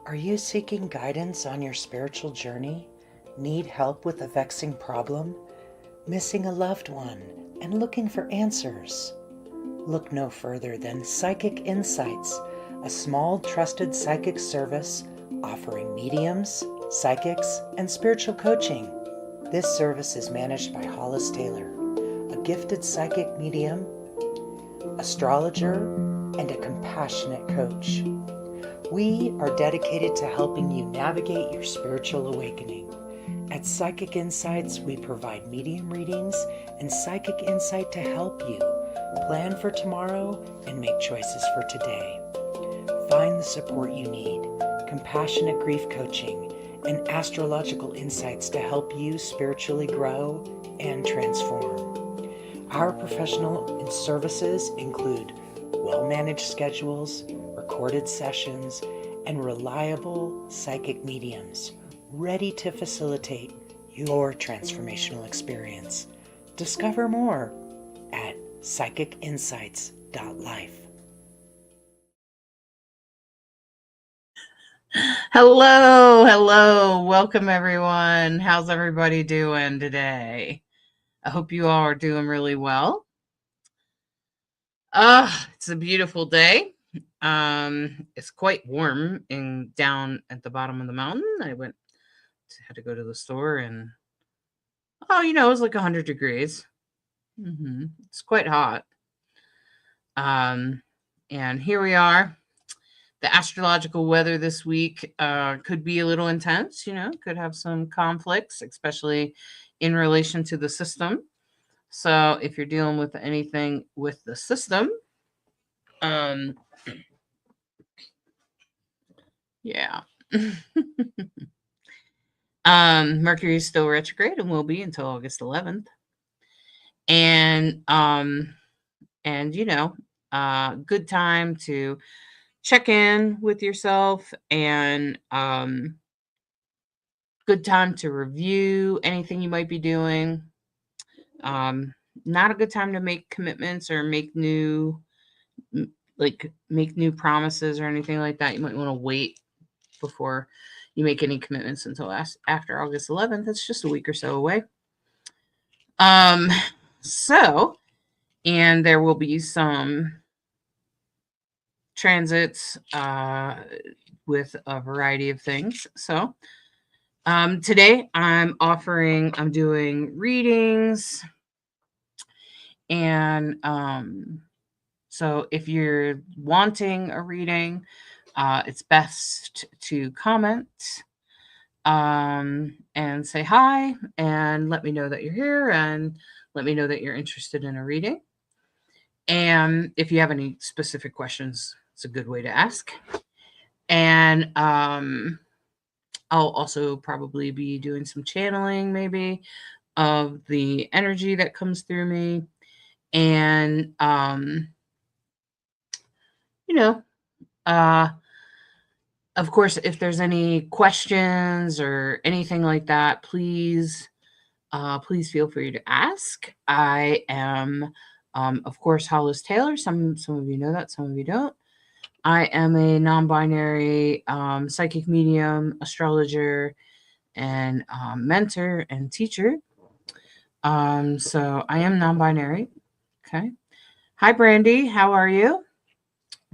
Are you seeking guidance on your spiritual journey? Need help with a vexing problem? Missing a loved one and looking for answers? Look no further than Psychic Insights, a small trusted psychic service offering mediums, psychics, and spiritual coaching. This service is managed by Hollis, a gifted psychic medium, astrologer, and a compassionate coach. We are dedicated to helping you navigate your spiritual awakening. At Psychic Insights, we provide medium readings and psychic insight to help you plan for tomorrow and make choices for today. Find the support you need, compassionate grief coaching, and astrological insights to help you spiritually grow and transform. Our professional services include well-managed schedules, recorded sessions, and reliable psychic mediums ready to facilitate your transformational experience. Discover more at psychicinsights.life. Hello. Welcome, everyone. How's everybody doing today? I hope you all are doing really well. It's a beautiful day. It's quite warm down at the bottom of the mountain. I had to go to the store and it was like 100 degrees. It's quite hot. And here we are. The astrological weather this week could be a little intense, could have some conflicts, especially in relation to the system. So if you're dealing with anything with the system, yeah. Mercury is still retrograde and will be until August 11th. And good time to check in with yourself and good time to review anything you might be doing. Not a good time to make commitments or make new promises or anything like that. You might want to wait before you make any commitments until after August 11th. It's just a week or so away. And there will be some transits with a variety of things. So today I'm doing readings. And so if you're wanting a reading, it's best to comment and say hi and let me know that you're here and let me know that you're interested in a reading. And if you have any specific questions, it's a good way to ask. And I'll also probably be doing some channeling maybe of the energy that comes through me. And, of course, if there's any questions or anything like that, please feel free to ask. I am, of course, Hollis Taylor. Some of you know that, some of you don't. I am a non-binary psychic medium, astrologer, and mentor and teacher. So I am non-binary. Okay. Hi, Brandy. How are you?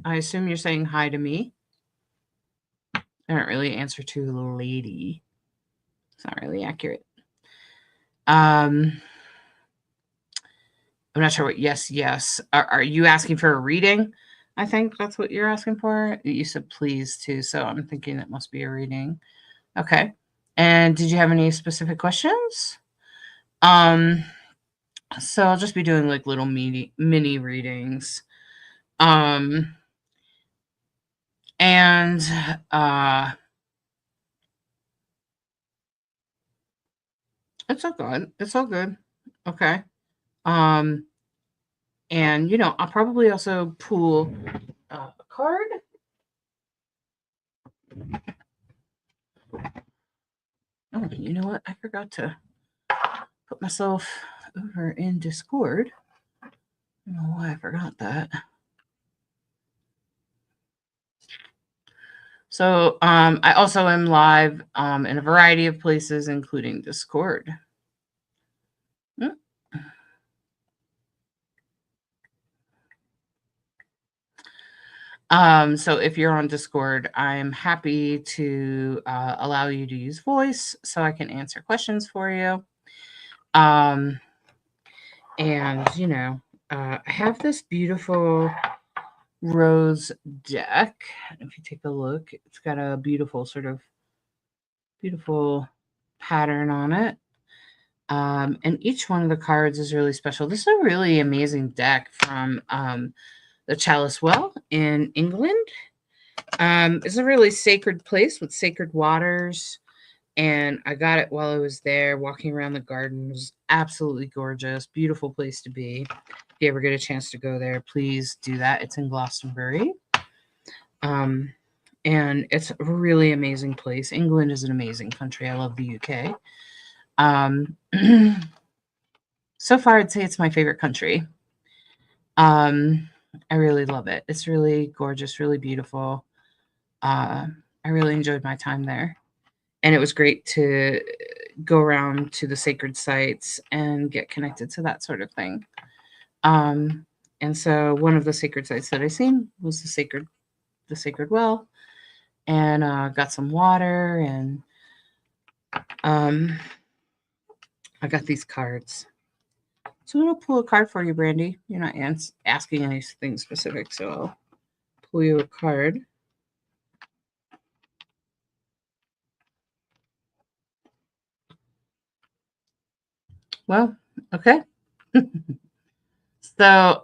I assume you're saying hi to me. I don't really answer to the lady. It's not really accurate. I'm not sure what yes. Are you asking for a reading? I think that's what you're asking for. You said please too, so I'm thinking it must be a reading. Okay. And did you have any specific questions? So I'll just be doing like little mini readings. And it's all good. It's all good. Okay. And I'll probably also pull a card. Oh, you know what? I forgot to put myself over in Discord. I don't know why I forgot that. So I also am live in a variety of places, including Discord. Mm. So if you're on Discord, I'm happy to allow you to use voice so I can answer questions for you. And, I have this beautiful rose deck. If you take a look, it's got a beautiful beautiful pattern on it. And each one of the cards is really special. This is a really amazing deck from the Chalice Well in England. It's a really sacred place with sacred waters. And I got it while I was there walking around the garden. It was absolutely gorgeous, beautiful place to be. If you ever get a chance to go there, please do that. It's in Glastonbury. And it's a really amazing place. England is an amazing country. I love the UK. So far, I'd say it's my favorite country. I really love it. It's really gorgeous, really beautiful. I really enjoyed my time there. And it was great to go around to the sacred sites and get connected to that sort of thing. And so one of the sacred sites that I seen was the sacred well, and got some water, and I got these cards. So I'm gonna pull a card for you, Brandy. You're not asking anything specific, so I'll pull you a card. Well, okay. So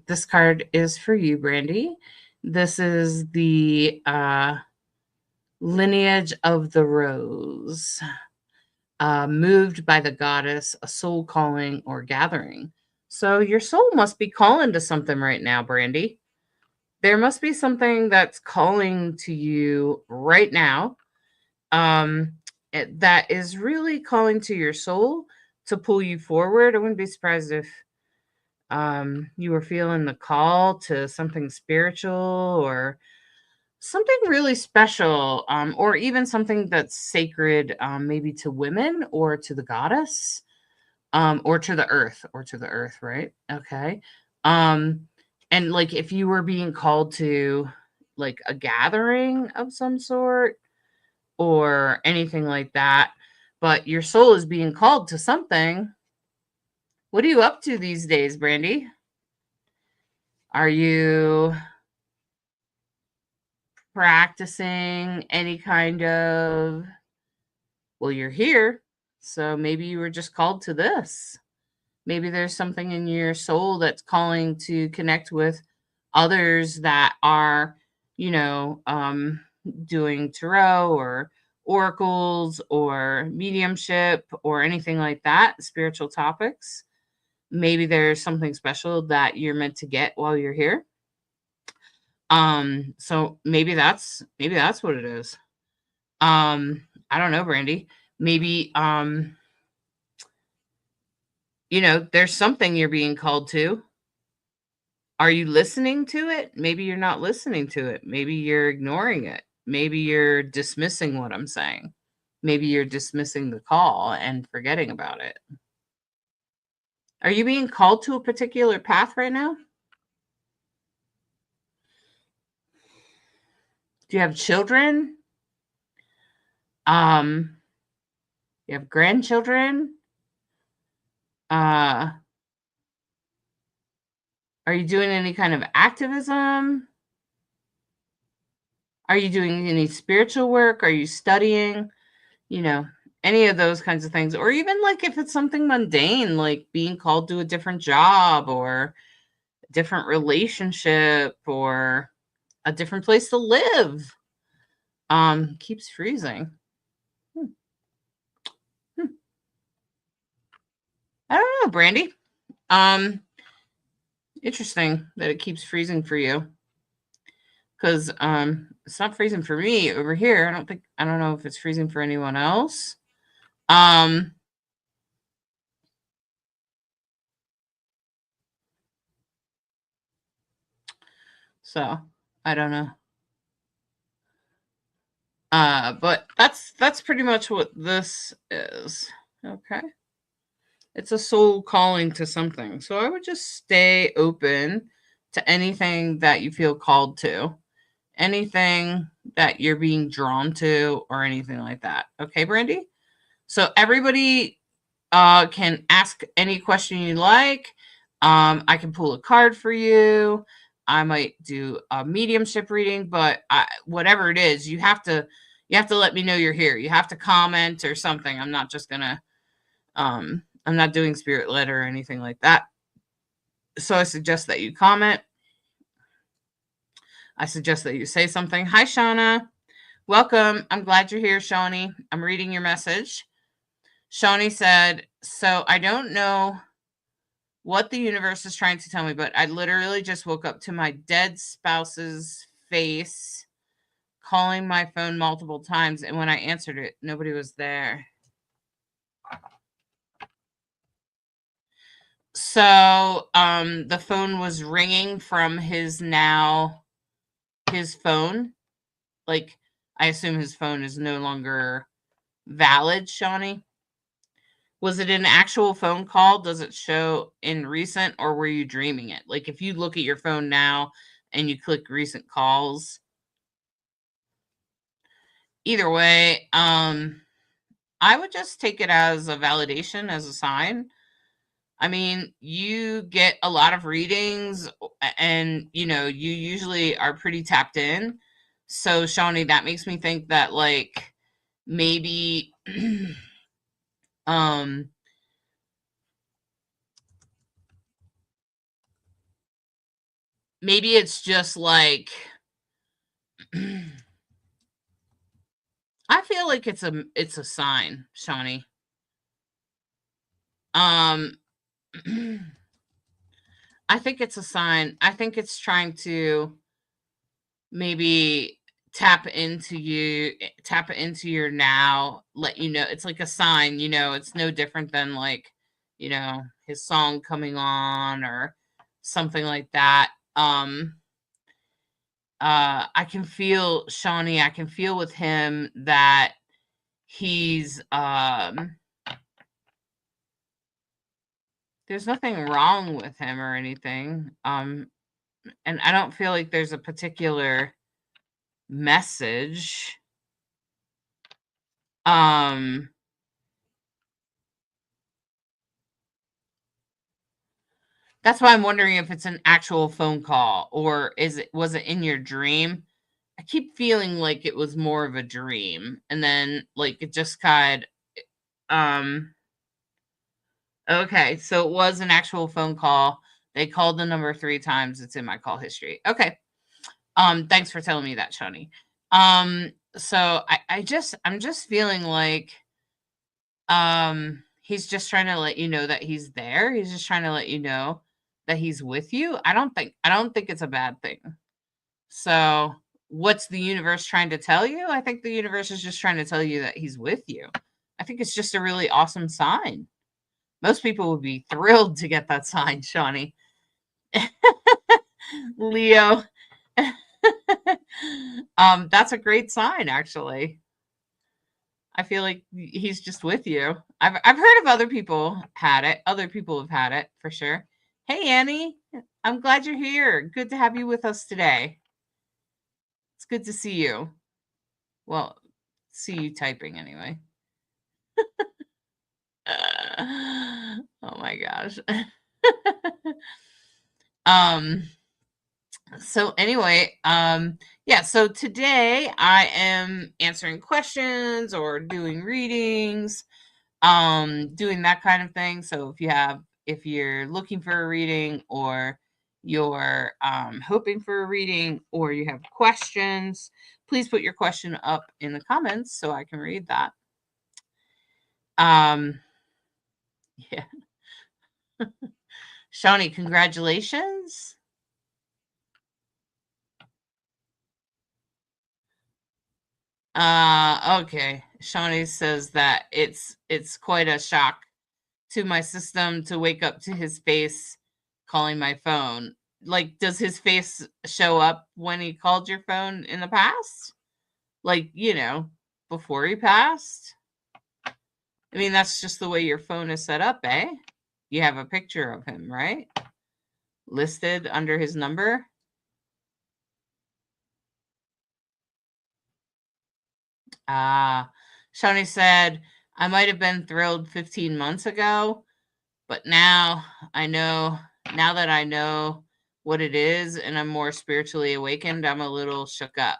this card is for you, Brandy. This is the lineage of the rose, moved by the goddess, a soul calling or gathering. So your soul must be calling to something right now, Brandy. There must be something that's calling to you right now, that is really calling to your soul to pull you forward. I wouldn't be surprised if you were feeling the call to something spiritual or something really special, or even something that's sacred, maybe to women or to the goddess, or to the earth, right? Okay. Um, and like if you were being called to like a gathering of some sort or anything like that, but your soul is being called to something. What are you up to these days, Brandy? Are you practicing any kind of, well, you're here, so maybe you were just called to this. Maybe there's something in your soul that's calling to connect with others that are, you know, doing tarot or oracles or mediumship or anything like that, spiritual topics. Maybe there's something special that you're meant to get while you're here. So maybe that's what it is. I don't know, Brandy. Maybe there's something you're being called to. Are you listening to it? Maybe you're not listening to it. Maybe you're ignoring it. Maybe you're dismissing what I'm saying. Maybe you're dismissing the call and forgetting about it. Are you being called to a particular path right now? Do you have children? Um, you have grandchildren? Uh, are you doing any kind of activism? Are you doing any spiritual work? Are you studying? You know, any of those kinds of things. Or even like if it's something mundane, like being called to a different job or a different relationship or a different place to live. Keeps freezing. Hmm. Hmm. I don't know, Brandy. Um, Interesting that it keeps freezing for you. Because it's not freezing for me over here. I don't know if it's freezing for anyone else. Um so I don't know. But that's pretty much what this is. Okay. It's a soul calling to something. So I would just stay open to anything that you feel called to, anything that you're being drawn to, or anything like that. Okay, Brandy? So everybody can ask any question you like. I can pull a card for you. I might do a mediumship reading, but whatever it is, you have to let me know you're here. You have to comment or something. I'm not just gonna I'm not doing spirit led or anything like that. So I suggest that you comment. I suggest that you say something. Hi, Shauna. Welcome. I'm glad you're here, Shawnee. I'm reading your message. Shawnee said, so I don't know what the universe is trying to tell me, but I literally just woke up to my dead spouse's face calling my phone multiple times. And when I answered it, nobody was there. So the phone was ringing from his phone. Like, I assume his phone is no longer valid, Shawnee. Was it an actual phone call? Does it show in recent, or were you dreaming it? Like, if you look at your phone now and you click recent calls, either way, I would just take it as a validation, as a sign. I mean, you get a lot of readings and, you usually are pretty tapped in. So, Shawnee, that makes me think that, like, maybe, maybe it's just like, I feel like it's a sign, Shawnee. I think it's a sign. I think it's trying to maybe tap into your now, let you know. It's like a sign, it's no different than, like, his song coming on or something like that. I can feel, Shawnee, I can feel with him that he's there's nothing wrong with him or anything. And I don't feel like there's a particular message. That's why I'm wondering if it's an actual phone call, or was it in your dream? I keep feeling like it was more of a dream, and then, like, it just kind okay, so it was an actual phone call. They called the number 3 times. It's in my call history. Okay. Thanks for telling me that, Shawnee. So I'm just feeling like he's just trying to let you know that he's there. He's just trying to let you know that he's with you. I don't think it's a bad thing. So, what's the universe trying to tell you? I think the universe is just trying to tell you that he's with you. I think it's just a really awesome sign. Most people would be thrilled to get that sign, Shawnee. Leo. That's a great sign, actually. I feel like he's just with you. I've heard of other people had it. Other people have had it for sure. Hey, Annie. I'm glad you're here. Good to have you with us today. It's good to see you. Well, see you typing anyway. Oh my gosh. So anyway, yeah, so today I am answering questions or doing readings, doing that kind of thing. So if you're looking for a reading, or you're hoping for a reading, or you have questions, please put your question up in the comments so I can read that. Yeah. Shawnee, congratulations. Okay. Shawnee says that it's quite a shock to my system to wake up to his face calling my phone. Like, does his face show up when he called your phone in the past? Like, before he passed. I mean, that's just the way your phone is set up, eh? You have a picture of him, right? Listed under his number. Shani said, I might have been thrilled 15 months ago, but now that I know what it is and I'm more spiritually awakened, I'm a little shook up.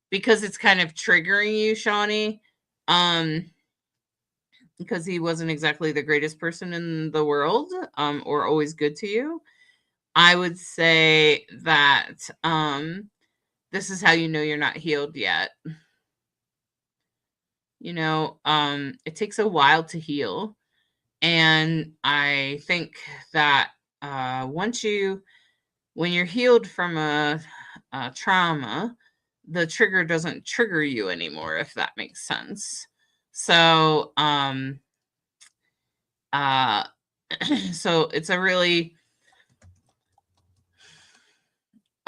Because it's kind of triggering you, Shawnee. Because he wasn't exactly the greatest person in the world, or always good to you. I would say that this is how you know you're not healed yet. It takes a while to heal. And I think that when you're healed from a trauma, the trigger doesn't trigger you anymore, if that makes sense. So, so it's a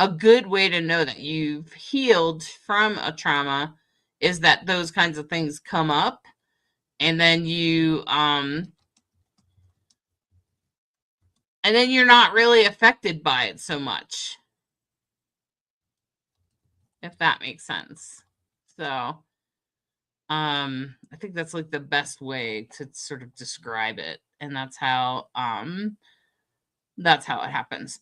good way to know that you've healed from a trauma is that those kinds of things come up, and then you're not really affected by it so much, if that makes sense. So, I think that's like the best way to sort of describe it, and that's how it happens.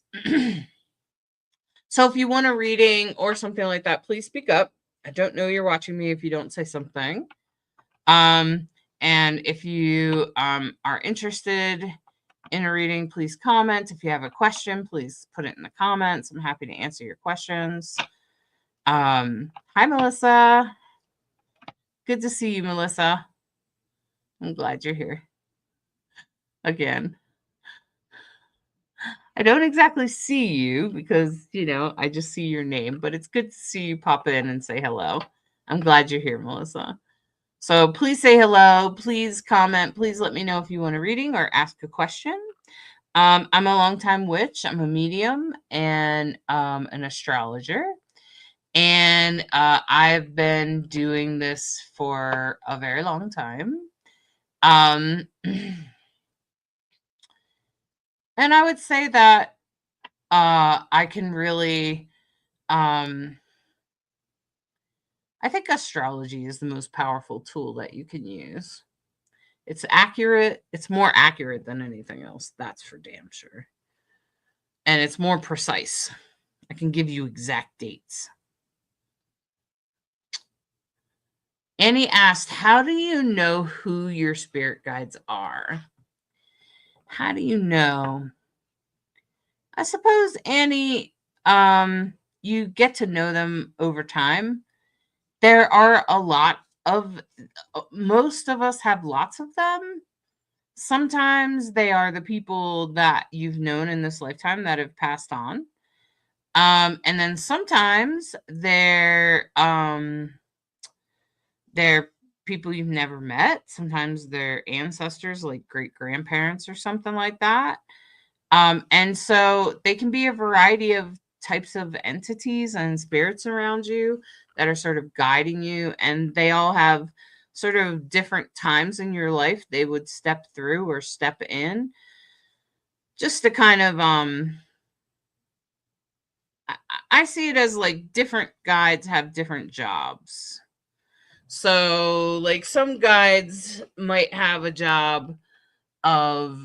So if you want a reading or something like that, please speak up. I don't know you're watching me if you don't say something. And if you are interested in a reading, please comment. If you have a question, please put it in the comments. I'm happy to answer your questions. Hi, Melissa. Good to see you, Melissa. I'm glad you're here again. I don't exactly see you because, I just see your name, but it's good to see you pop in and say hello. I'm glad you're here, Melissa. So please say hello. Please comment. Please let me know if you want a reading or ask a question. I'm a longtime witch. I'm a medium and an astrologer. And I've been doing this for a very long time. And I would say that I can really, I think astrology is the most powerful tool that you can use. It's accurate. It's more accurate than anything else. That's for damn sure. And it's more precise. I can give you exact dates. Annie asked, how do you know who your spirit guides are? How do you know? I suppose, Annie, you get to know them over time. There are a lot of, most of us have lots of them. Sometimes they are the people that you've known in this lifetime that have passed on. And then sometimes they're people you've never met. Sometimes they're ancestors, like great grandparents or something like that. And so they can be a variety of types of entities and spirits around you that are sort of guiding you, and they all have sort of different times in your life they would step through or step in, just to kind of I see it as like different guides have different jobs. So like some guides might have a job of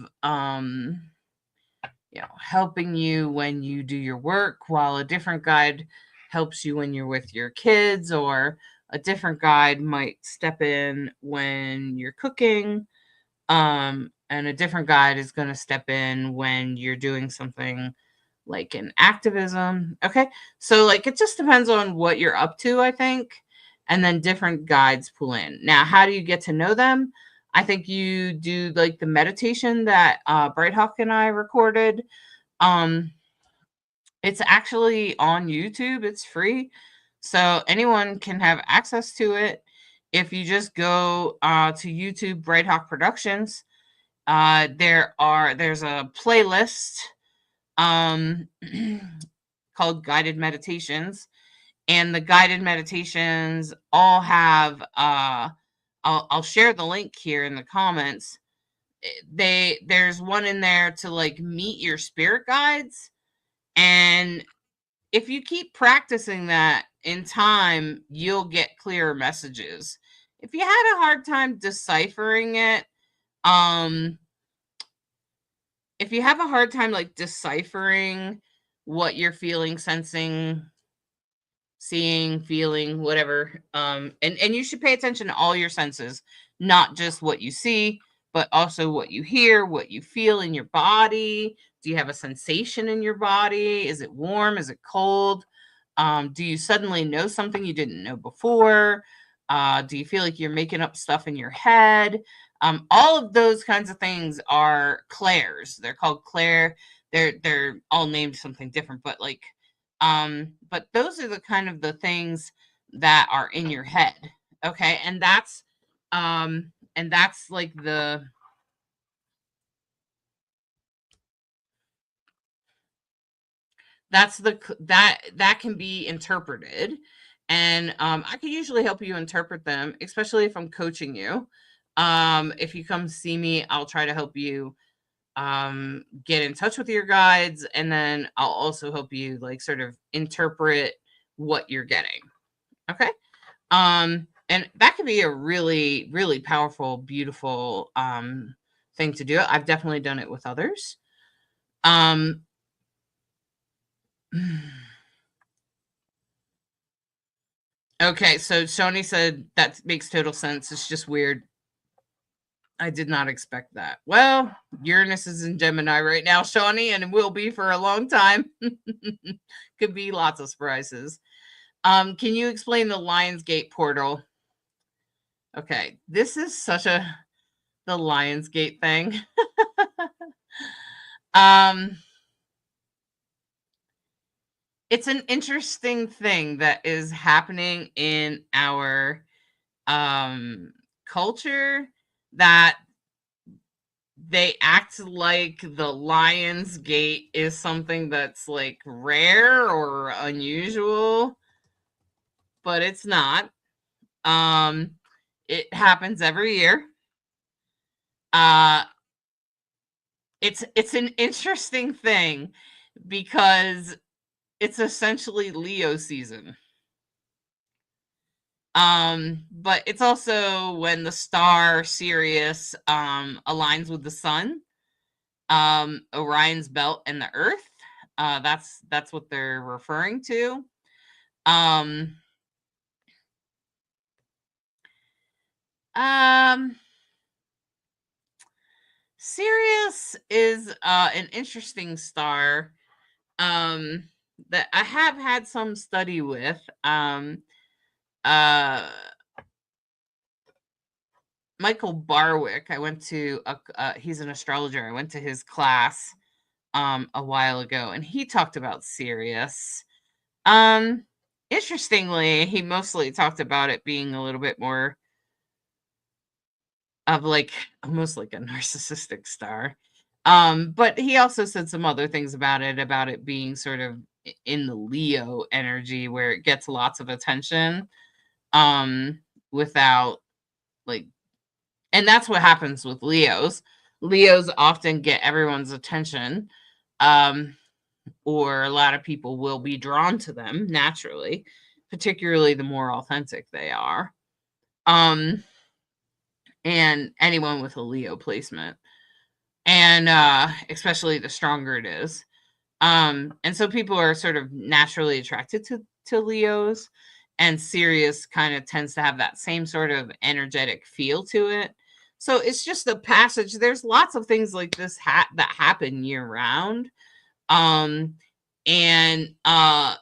helping you when you do your work, while a different guide helps you when you're with your kids, or a different guide might step in when you're cooking, and a different guide is going to step in when you're doing something like in activism. Okay, so like it just depends on what you're up to, I think, and then different guides pull in. Now, how do you get to know them? I think you do like the meditation that Bright Hawk and I recorded. It's actually on YouTube. It's free, so anyone can have access to it. If you just go to YouTube, Bright Hawk Productions, there's a playlist called Guided Meditations, and the guided meditations all have I'll share the link here in the comments. There's one in there to like meet your spirit guides, and if you keep practicing that, in time you'll get clearer messages. If you had a hard time deciphering it, if you have a hard time like deciphering what you're feeling, sensing, seeing, feeling, whatever, and you should pay attention to all your senses, not just what you see, but also what you hear, what you feel in your body. Do you have a sensation in your body? Is it warm? Is it cold? Do you suddenly know something you didn't know before? Do you feel like you're making up stuff in your head? All of those kinds of things are clairs. They're called clair. They're all named something different, but like, but those are the kind of the things that are in your head. Okay, and that's like that can be interpreted, and I can usually help you interpret them, especially if I'm coaching you. If you come see me, I'll try to help you get in touch with your guides, and then I'll also help you like sort of interpret what you're getting. Okay. And that could be a really, really powerful, beautiful thing to do. I've definitely done it with others. Um okay, so Shoni said that makes total sense. It's just weird. I did not expect that. Well, Uranus is in Gemini right now, Shawnee, and it will be for a long time. Could be lots of surprises. Can you explain the Lionsgate portal? Okay, this is such the Lionsgate thing. It's an interesting thing that is happening in our culture, that they act like the Lion's Gate is something that's like rare or unusual, but it's not. It happens every year. Uh it's an interesting thing because it's essentially Leo season. But it's also when the star Sirius aligns with the sun, Orion's belt, and the Earth. That's what they're referring to. Um, um, Sirius is an interesting star that I have had some study with. Uh, Michael Barwick. I went to he's an astrologer. I went to his class a while ago, and he talked about Sirius. Um, Interestingly, he mostly talked about it being a little bit more of like almost like a narcissistic star. But he also said some other things about it being sort of in the Leo energy where it gets lots of attention without like, and that's what happens with Leos. Leos often get everyone's attention. Um, or a lot of people will be drawn to them naturally, particularly the more authentic they are. And anyone with a Leo placement, and especially the stronger it is. And so people are sort of naturally attracted to Leos, and Sirius kind of tends to have that same sort of energetic feel to it. So it's just a passage. There's lots of things like this that happen year round. And I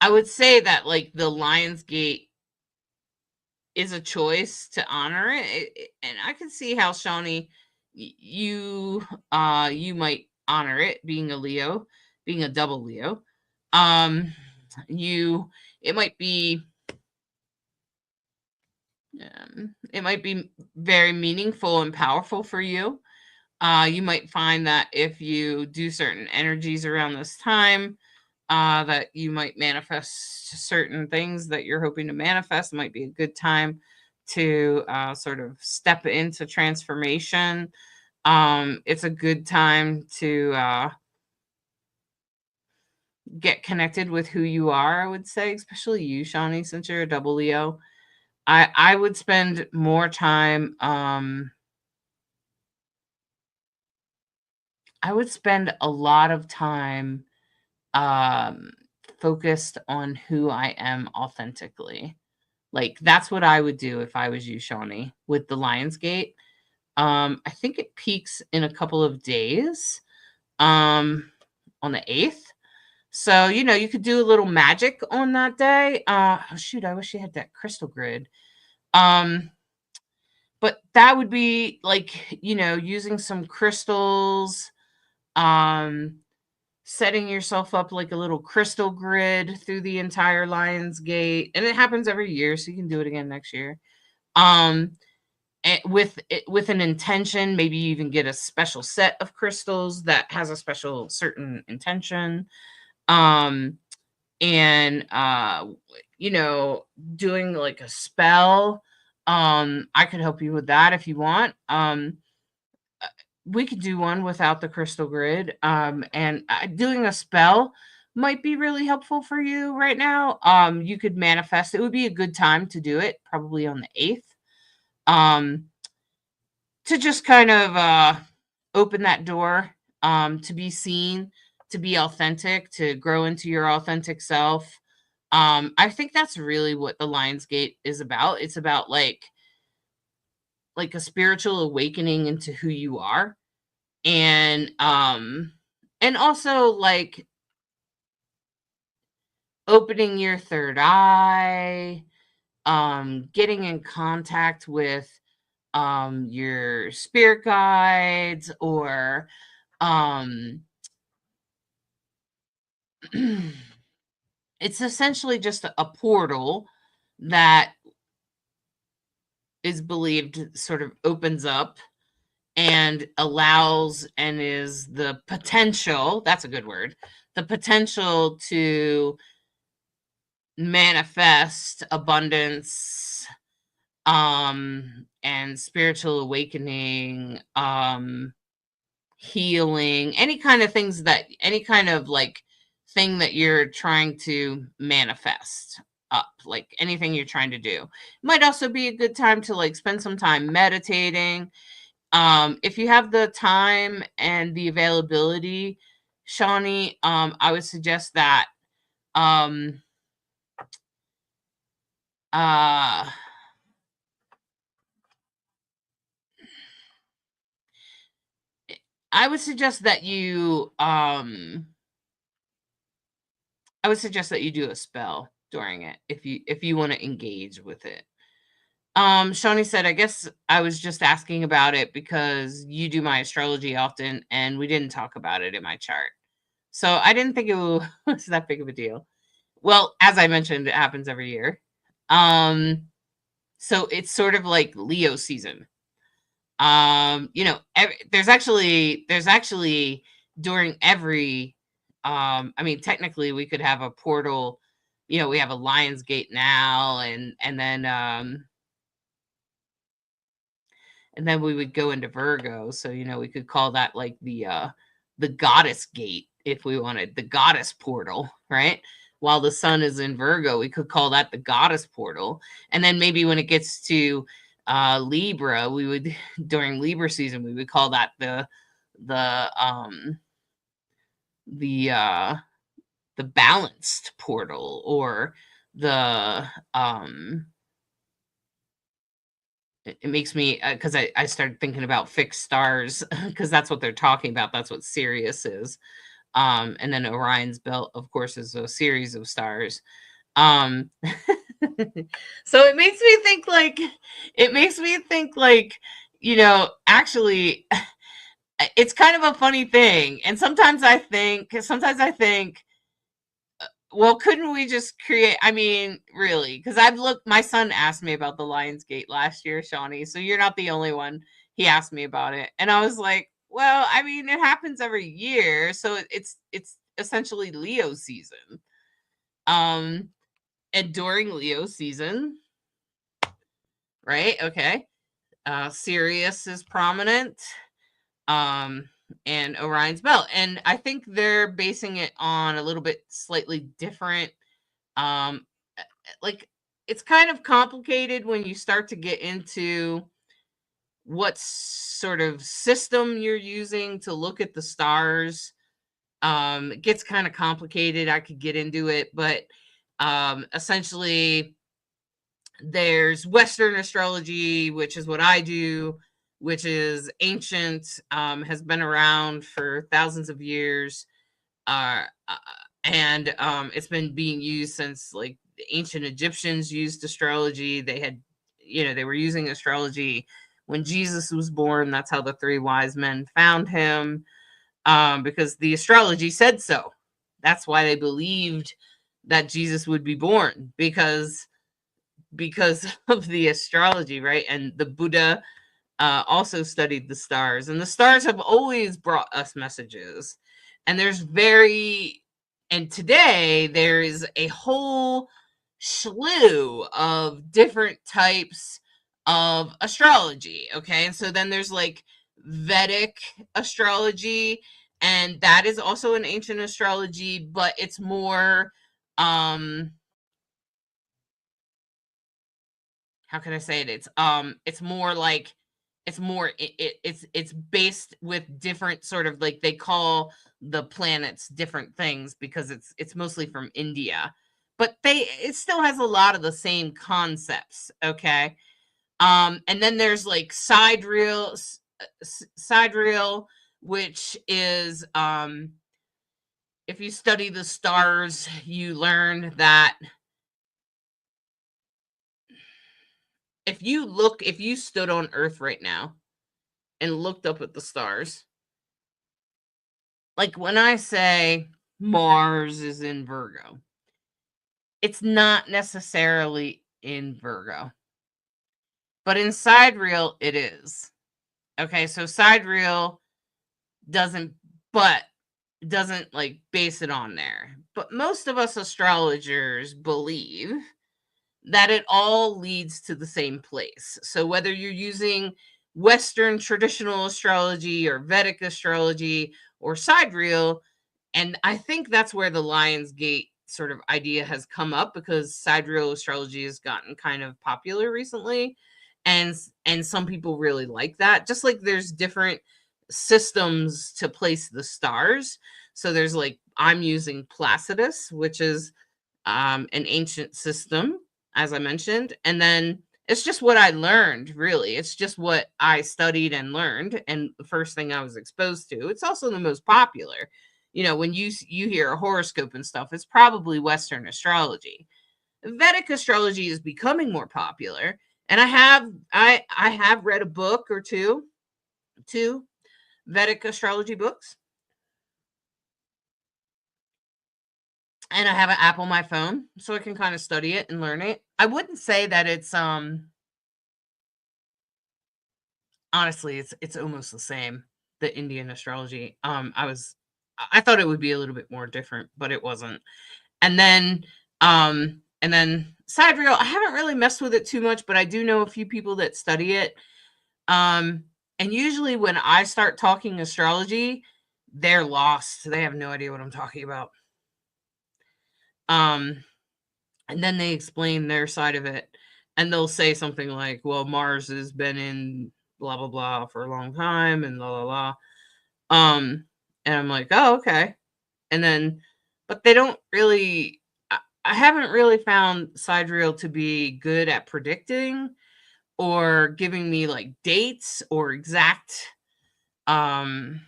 would say that like the Lionsgate is a choice to honor it, and I can see how Shawnee, you might honor it, being a Leo, being a double Leo. You it might be very meaningful and powerful for you. You might find that if you do certain energies around this time, that you might manifest certain things that you're hoping to manifest. It might be a good time to sort of step into transformation. It's a good time to get connected with who you are, I would say, especially you, Shawnee, since you're a double Leo. I would spend more time. I would spend a lot of time um, focused on who I am authentically. Like that's what I would do if I was you, Shawnee, with the Lionsgate. I think it peaks in a couple of days on the 8th. So, you could do a little magic on that day. Oh, shoot, I wish you had that crystal grid. Um, but that would be like, using some crystals, um, setting yourself up like a little crystal grid through the entire Lion's Gate. And it happens every year, so you can do it again next year. With an intention, maybe you even get a special set of crystals that has a special certain intention. And doing like a spell. I could help you with that if you want. We could do one without the crystal grid. And doing a spell might be really helpful for you right now. You could manifest. It would be a good time to do it, probably on the 8th. To just kind of open that door, to be seen, to be authentic, to grow into your authentic self. I think that's really what the Lionsgate is about. It's about like a spiritual awakening into who you are. And also like opening your third eye, getting in contact with your spirit guides, or it's essentially just a portal that is believed sort of opens up and allows and is the potential, that's a good word, the potential to manifest abundance, and spiritual awakening, healing, any kind of like thing that you're trying to manifest up, like anything you're trying to do. It might also be a good time to like spend some time meditating. If you have the time and the availability, Shawnee, I would suggest that um uh I would suggest that you do a spell during it if you want to engage with it. Shawnee said, I guess I was just asking about it because you do my astrology often and we didn't talk about it in my chart. So I didn't think it was that big of a deal. Well, as I mentioned, it happens every year. So it's sort of like Leo season. There's actually during every I mean, technically we could have a portal. We have a Lion's Gate now, and then we would go into Virgo. So, we could call that like the goddess gate if we wanted, the goddess portal, right? While the sun is in Virgo, we could call that the goddess portal. And then maybe when it gets to Libra, we would during Libra season, we would call that the the balanced portal, or the it makes me, because I started thinking about fixed stars, because that's what they're talking about. That's what Sirius is. And then Orion's belt, of course, is a series of stars. Um, so it makes me think like, actually, it's kind of a funny thing. And sometimes I think, well, couldn't we just create? I mean, really, because my son asked me about the Lionsgate last year, Shawnee. So you're not the only one. He asked me about it. And I was like, Well, I mean, it happens every year, so it's essentially Leo season. Um, and during Leo season, right? Okay. Sirius is prominent. Um, and Orion's belt. And I think they're basing it on a little bit slightly different. Um, like it's kind of complicated when you start to get into what sort of system you're using to look at the stars. It gets kind of complicated. I could get into it, but essentially there's Western astrology, which is what I do, which is ancient, has been around for thousands of years, uh, uh, and it's been being used since like the ancient Egyptians used astrology. They had, they were using astrology when Jesus was born. That's how the three wise men found him, because the astrology said so. That's why they believed that Jesus would be born, because of the astrology, right? And the Buddha also studied the stars, and the stars have always brought us messages. And and today there is a whole slew of different types of astrology. Okay. And so then there's like Vedic astrology, and that is also an ancient astrology, but it's more, how can I say it? It's more like it's based with different sort of, like, they call the planets different things because it's mostly from India, but it still has a lot of the same concepts. Okay. And then there's like sidereal, which is, if you study the stars, you learn that if you stood on Earth right now and looked up at the stars, like when I say Mars is in Virgo, it's not necessarily in Virgo, but in sidereal it is. Okay, so sidereal doesn't, but doesn't like base it on there. But most of us astrologers believe that it all leads to the same place. So whether you're using Western traditional astrology or Vedic astrology or sidereal, and I think that's where the Lion's Gate sort of idea has come up, because sidereal astrology has gotten kind of popular recently, and some people really like that. Just like there's different systems to place the stars. So there's like, I'm using Placidus, which is an ancient system, as I mentioned. And then it's just what I learned, really. It's just what I studied and learned, and the first thing I was exposed to. It's also the most popular. When you hear a horoscope and stuff, it's probably Western astrology. Vedic astrology is becoming more popular, and I have read a book or two Vedic astrology books, and I have an app on my phone so I can kind of study it and learn it. I wouldn't say that it's honestly it's almost the same, the Indian astrology. I thought it would be a little bit more different, but it wasn't. And then sidereal, I haven't really messed with it too much, but I do know a few people that study it. Um and usually when I start talking astrology, they're lost. They have no idea what I'm talking about. Um and then they explain their side of it, and they'll say something like, well, Mars has been in blah blah blah for a long time and blah blah blah. And I'm like, oh, okay. And then, but they don't really, I haven't really found sidereal to be good at predicting or giving me like dates or exact, um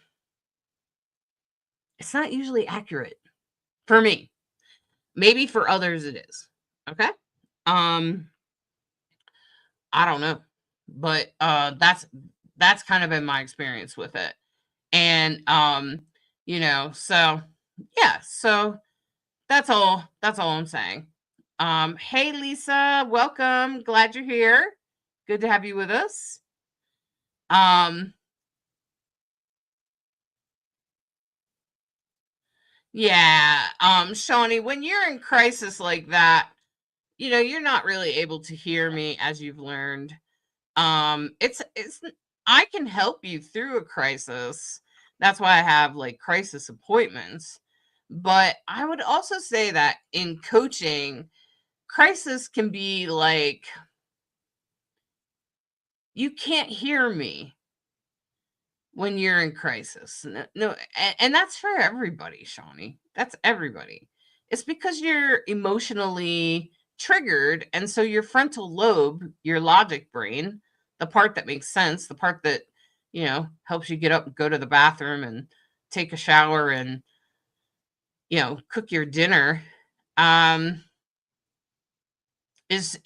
it's not usually accurate for me. Maybe for others it is. Okay. um I don't know, but that's kind of been my experience with it. And so yeah, so that's all I'm saying. Hey Lisa, welcome. Glad you're here. Good to have you with us. Um Yeah, Shawnee, when you're in crisis like that, you're not really able to hear me, as you've learned. It's I can help you through a crisis. That's why I have like crisis appointments. But I would also say that in coaching, crisis can be like, you can't hear me when you're in crisis. No, no, and that's for everybody, Shawnee. That's everybody. It's because you're emotionally triggered, and so your frontal lobe, your logic brain, the part that makes sense, the part that helps you get up and go to the bathroom and take a shower and cook your dinner, um, is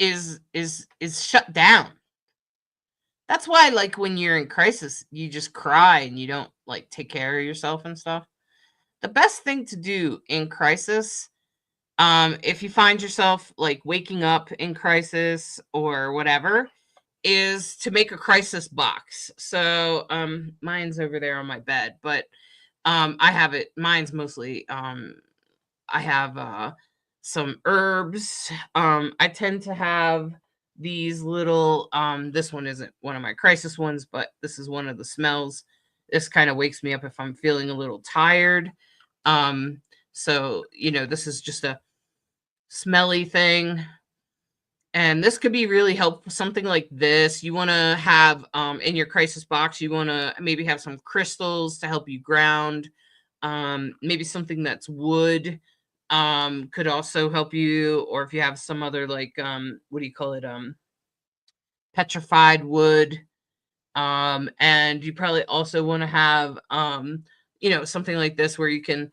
shut down. That's why, like, when you're in crisis, you just cry and you don't like take care of yourself and stuff. The best thing to do in crisis, if you find yourself like waking up in crisis or whatever, is to make a crisis box. So mine's over there on my bed, but I have it. Mine's mostly I have some herbs. I tend to have these little this one isn't one of my crisis ones, but this is one of the smells. This kind of wakes me up if I'm feeling a little tired. Um so, this is just a smelly thing, and this could be really helpful. Something like this you want to have in your crisis box. You want to maybe have some crystals to help you ground. Maybe something that's wood could also help you, or if you have some other like what do you call it, petrified wood. And you probably also want to have something like this where you can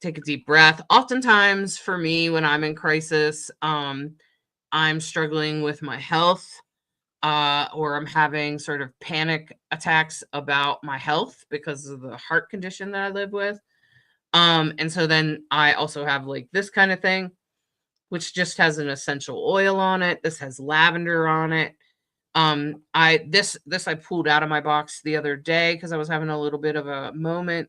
take a deep breath. Oftentimes for me, when I'm in crisis, I'm struggling with my health, or I'm having sort of panic attacks about my health because of the heart condition that I live with. And so then I also have like this kind of thing, which just has an essential oil on it. This has lavender on it. I pulled out of my box the other day because I was having a little bit of a moment.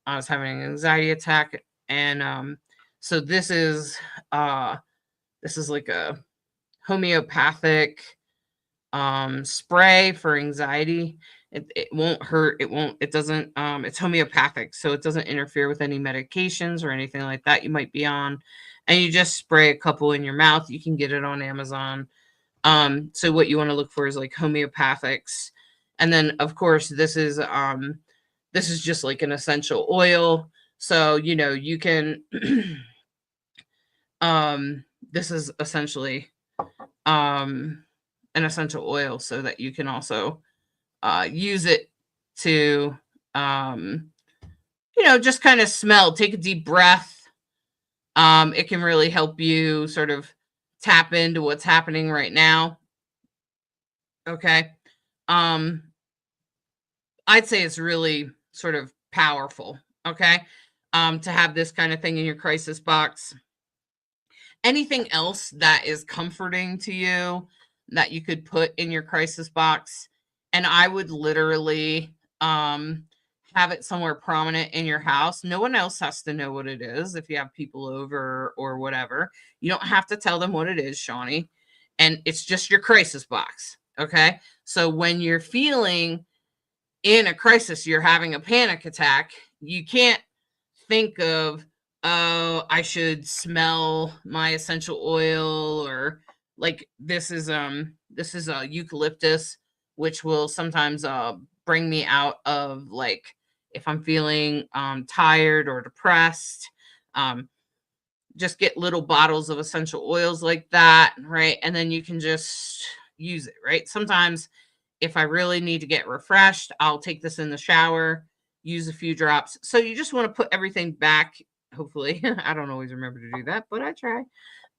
I was having an anxiety attack, and so this is like a homeopathic spray for anxiety. It won't hurt. It doesn't, it's homeopathic, so it doesn't interfere with any medications or anything like that you might be on. And you just spray a couple in your mouth. You can get it on Amazon. So what you want to look for is like homeopathics. And then of course this is just like an essential oil. So, you can this is essentially um an essential oil so that you can also use it to just kind of smell, take a deep breath. It can really help you sort of tap into what's happening right now. Okay. um I'd say it's really sort of powerful. Okay. To have this kind of thing in your crisis box. Anything else that is comforting to you that you could put in your crisis box, and I would literally have it somewhere prominent in your house. No one else has to know what it is. If you have people over or whatever, you don't have to tell them what it is, Shawnee. And it's just your crisis box. Okay. So when you're feeling in a crisis, you're having a panic attack, you can't think of, oh, I should smell my essential oil, or like this is a eucalyptus, which will sometimes bring me out of like if I'm feeling tired or depressed. Um just get little bottles of essential oils like that, right? And then you can just use it, right? Sometimes if I really need to get refreshed, I'll take this in the shower, use a few drops. So you just want to put everything back. Hopefully, I don't always remember to do that, but I try.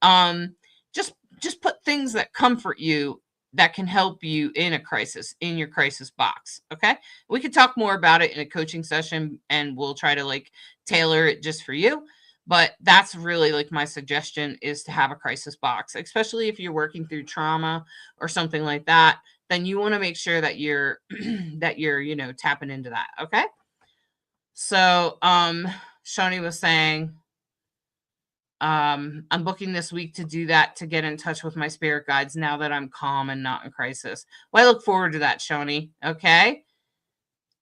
Um, just put things that comfort you, that can help you in a crisis, in your crisis box. Okay. We could talk more about it in a coaching session, and we'll try to like tailor it just for you. But that's really like my suggestion, is to have a crisis box, especially if you're working through trauma or something like that. Then you want to make sure that you're that you're tapping into that. Okay. So Shoni was saying, I'm booking this week to do that, to get in touch with my spirit guides now that I'm calm and not in crisis. Well, I look forward to that, Shoni. Okay.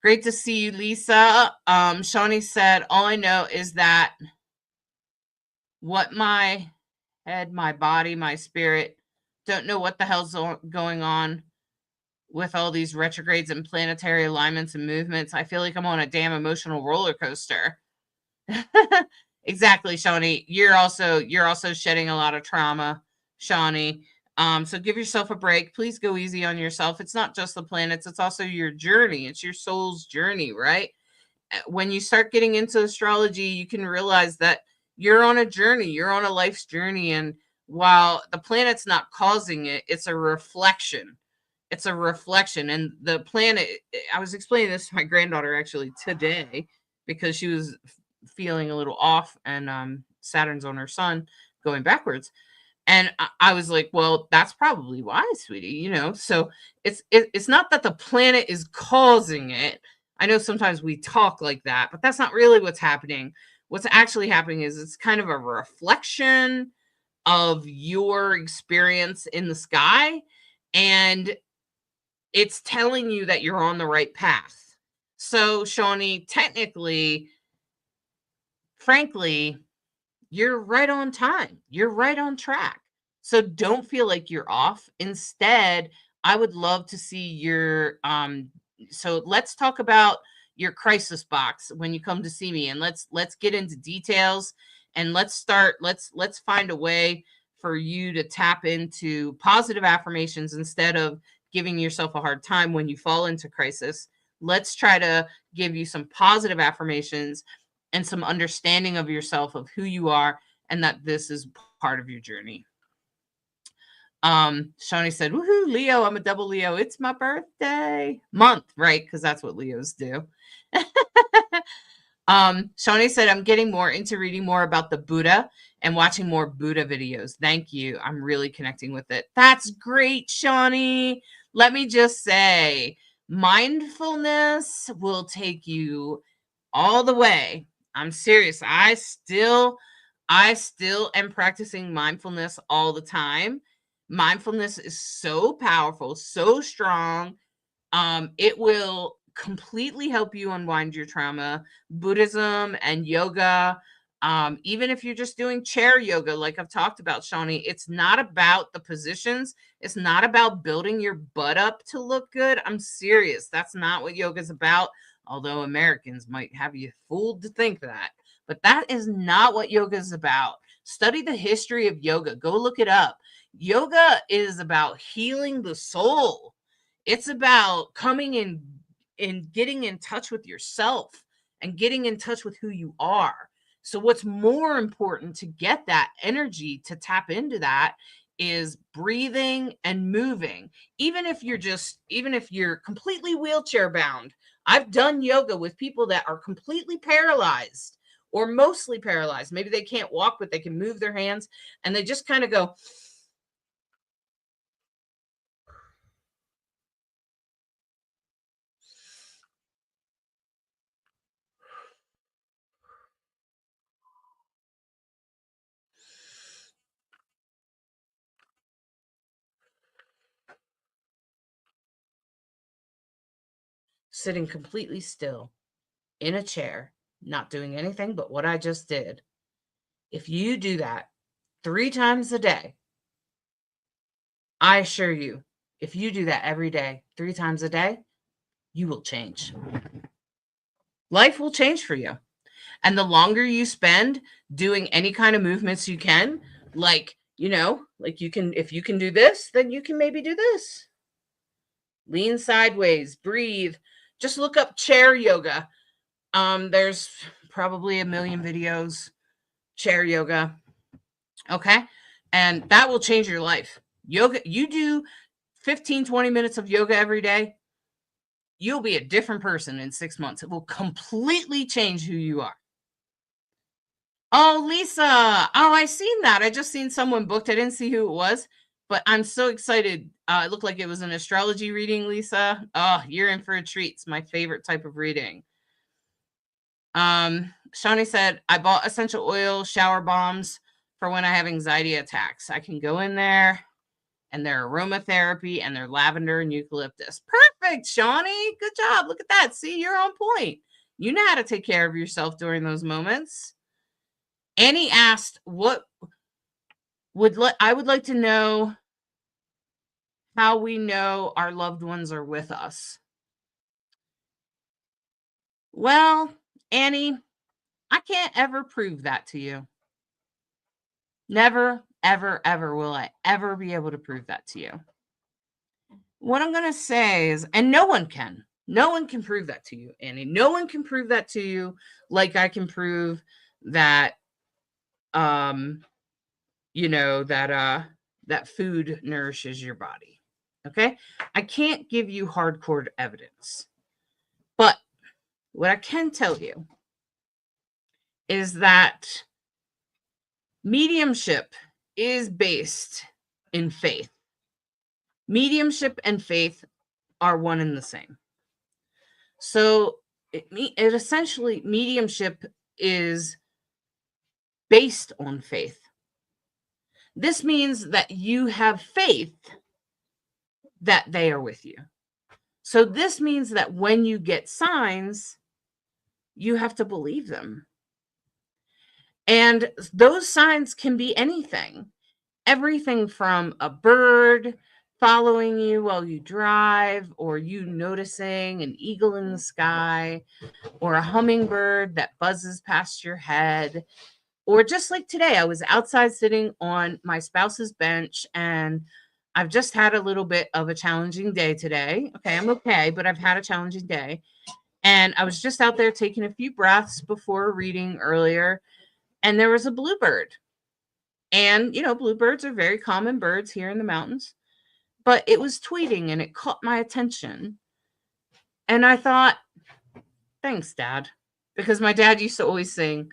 Great to see you, Lisa. Shoni said, all I know is that what my head, my body, my spirit don't know what the hell's going on with all these retrogrades and planetary alignments and movements. I feel like I'm on a damn emotional roller coaster. Exactly, Shawnee. You're also shedding a lot of trauma, Shawnee. So give yourself a break. Please go easy on yourself. It's not just the planets, it's also your journey. It's your soul's journey, right? When you start getting into astrology, you can realize that you're on a journey, you're on a life's journey. And while the planet's not causing it, it's a reflection. It's a reflection. And the planet, I was explaining this to my granddaughter actually today because she was feeling a little off, and Saturn's on her sun going backwards. And I was like, well, that's probably why, sweetie, so it's not that the planet is causing it. I know sometimes we talk like that, but that's not really what's happening. What's actually happening is it's kind of a reflection of your experience in the sky, and it's telling you that you're on the right path. So, Shawnee, technically, frankly, you're right on time. You're right on track. So don't feel like you're off. Instead, I would love to see your so let's talk about your crisis box when you come to see me, and let's get into details, and let's find a way for you to tap into positive affirmations instead of giving yourself a hard time when you fall into crisis. Let's try to give you some positive affirmations and some understanding of yourself, of who you are, and that this is part of your journey. Shawnee said, woohoo, Leo, I'm a double Leo. It's my birthday month, right? Because that's what Leos do. Shawnee said, I'm getting more into reading more about the Buddha and watching more Buddha videos. Thank you. I'm really connecting with it. That's great, Shawnee. Let me just say, mindfulness will take you all the way. I'm serious. I still am practicing mindfulness all the time. Mindfulness is so powerful, so strong. It will completely help you unwind your trauma. Buddhism and yoga, even if you're just doing chair yoga, like I've talked about, Shawnee, it's not about the positions. It's not about building your butt up to look good. I'm serious. That's not what yoga is about. Although Americans might have you fooled to think that. But that is not what yoga is about. Study the history of yoga. Go look it up. Yoga is about healing the soul. It's about coming in and getting in touch with yourself and getting in touch with who you are. So what's more important to get that energy, to tap into that, is breathing and moving. Even if you're completely wheelchair bound. I've done yoga with people that are completely paralyzed or mostly paralyzed. Maybe they can't walk, but they can move their hands, and they just kind of go. Sitting completely still in a chair, not doing anything but what I just did. If you do that 3 times a day, I assure you, if you do that every day, 3 times a day, you will change. Life will change for you. And the longer you spend doing any kind of movements you can, like you can, if you can do this, then you can maybe do this. Lean sideways, breathe. Just look up chair yoga. There's probably a million videos, chair yoga. Okay. And that will change your life. Yoga, you do 15, 20 minutes of yoga every day, you'll be a different person in 6 months. It will completely change who you are. Oh, Lisa. Oh, I seen that. I just seen someone booked. I didn't see who it was, but I'm so excited. It looked like it was an astrology reading, Lisa. Oh, you're in for a treat. It's my favorite type of reading. Shawnee said, I bought essential oil shower bombs for when I have anxiety attacks. I can go in there and they're aromatherapy and they're lavender and eucalyptus. Perfect, Shawnee. Good job. Look at that. See, you're on point. You know how to take care of yourself during those moments. Annie asked, I would like to know how we know our loved ones are with us. Well, Annie, I can't ever prove that to you. Never, ever, ever will I ever be able to prove that to you. What I'm going to say is, and no one can prove that to you, Annie. No one can prove that to you like I can prove that, that food nourishes your body. Okay. I can't give you hardcore evidence, but what I can tell you is that mediumship is based in faith. Mediumship and faith are one and the same. So it essentially, mediumship is based on faith. This means that you have faith that they are with you. So this means that when you get signs, you have to believe them. And those signs can be anything. Everything from a bird following you while you drive, or you noticing an eagle in the sky, or a hummingbird that buzzes past your head. Or just like today, I was outside sitting on my spouse's bench, and I've just had a little bit of a challenging day today. Okay, I'm okay, but I've had a challenging day. And I was just out there taking a few breaths before reading earlier, and there was a bluebird. And, bluebirds are very common birds here in the mountains, but it was tweeting and it caught my attention. And I thought, thanks, Dad, because my dad used to always sing,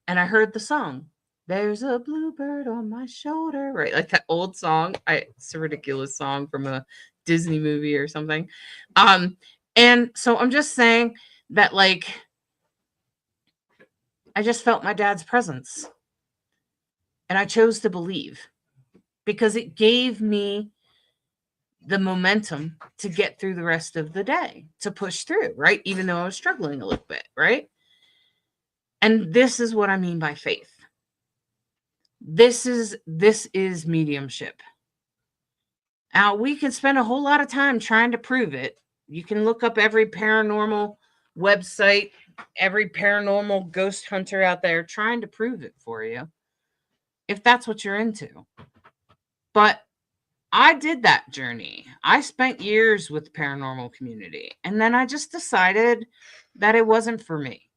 and I heard the song, there's a bluebird on my shoulder, right? Like that old song. It's a ridiculous song from a Disney movie or something. And so I'm just saying that, like, I just felt my dad's presence. And I chose to believe because it gave me the momentum to get through the rest of the day, to push through, right? Even though I was struggling a little bit, right? And this is what I mean by faith. This is mediumship. Now, we can spend a whole lot of time trying to prove it. You can look up every paranormal website, every paranormal ghost hunter out there trying to prove it for you, if that's what you're into. But I did that journey. I spent years with the paranormal community, and then I just decided that it wasn't for me,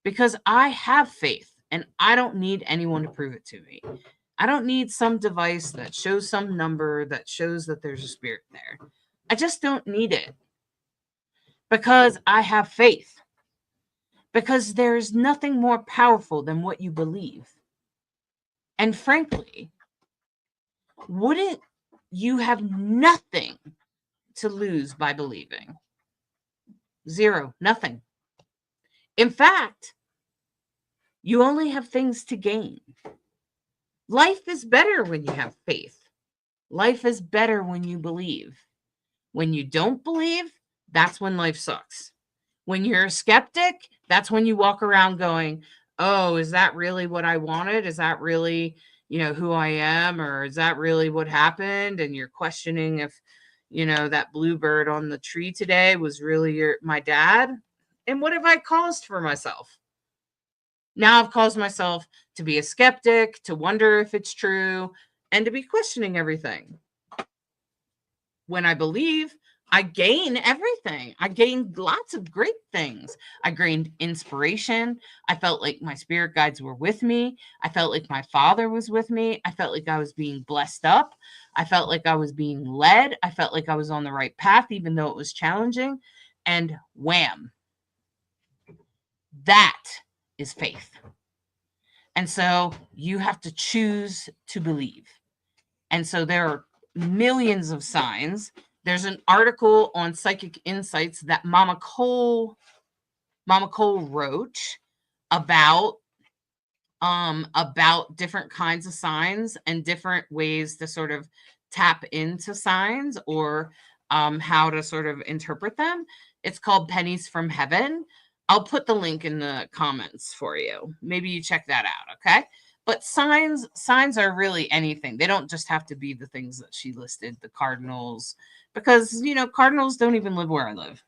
because I have faith and I don't need anyone to prove it to me. I don't need some device that shows some number that shows that there's a spirit there. I just don't need it, because I have faith. Because there's nothing more powerful than what you believe. And frankly, wouldn't you have nothing to lose by believing? Zero, nothing. In fact, you only have things to gain. Life is better when you have faith. Life is better when you believe. When you don't believe, that's when life sucks. When you're a skeptic, that's when you walk around going, oh, is that really what I wanted? Is that really, who I am? Or is that really what happened? And you're questioning if, that bluebird on the tree today was really my dad. And what have I caused for myself? Now I've caused myself to be a skeptic, to wonder if it's true, and to be questioning everything. When I believe, I gain everything. I gained lots of great things. I gained inspiration. I felt like my spirit guides were with me. I felt like my father was with me. I felt like I was being blessed up. I felt like I was being led. I felt like I was on the right path, even though it was challenging. And wham, that is faith. And so you have to choose to believe. And so there are millions of signs. There's an article on Psychic Insights that Mama Cole wrote about different kinds of signs and different ways to sort of tap into signs, or how to sort of interpret them. It's called Pennies from Heaven. I'll put the link in the comments for you. Maybe you check that out, okay? But signs are really anything. They don't just have to be the things that she listed, the cardinals, because, you know, cardinals don't even live where I live.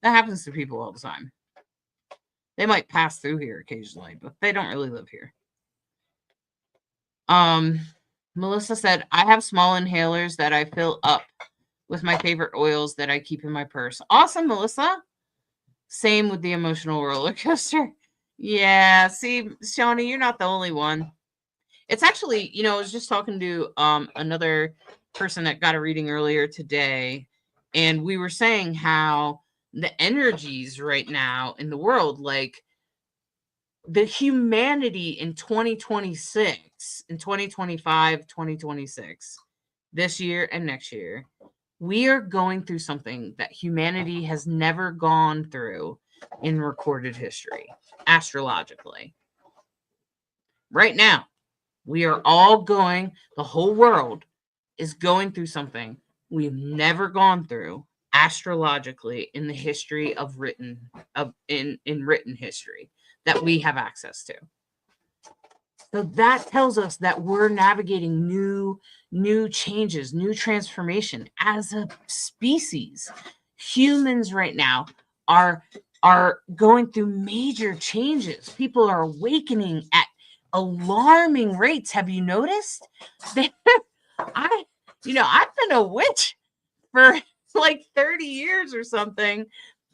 That happens to people all the time. They might pass through here occasionally, but they don't really live here. Melissa said, I have small inhalers that I fill up with my favorite oils that I keep in my purse. Awesome, Melissa. Same with the emotional roller coaster. Yeah, see, Shawnee, you're not the only one. It's actually, you know, I was just talking to another person that got a reading earlier today, and we were saying how the energies right now in the world, like the humanity in 2026, in 2025, 2026, this year and next year, we are going through something that humanity has never gone through in recorded history, astrologically. Right now, we are all going, the whole world is going through something we've never gone through astrologically in the history of written history that we have access to. So that tells us that we're navigating new changes, new transformation as a species. Humans right now are going through major changes. People are awakening at alarming rates. Have you noticed? I've been a witch for like 30 years or something,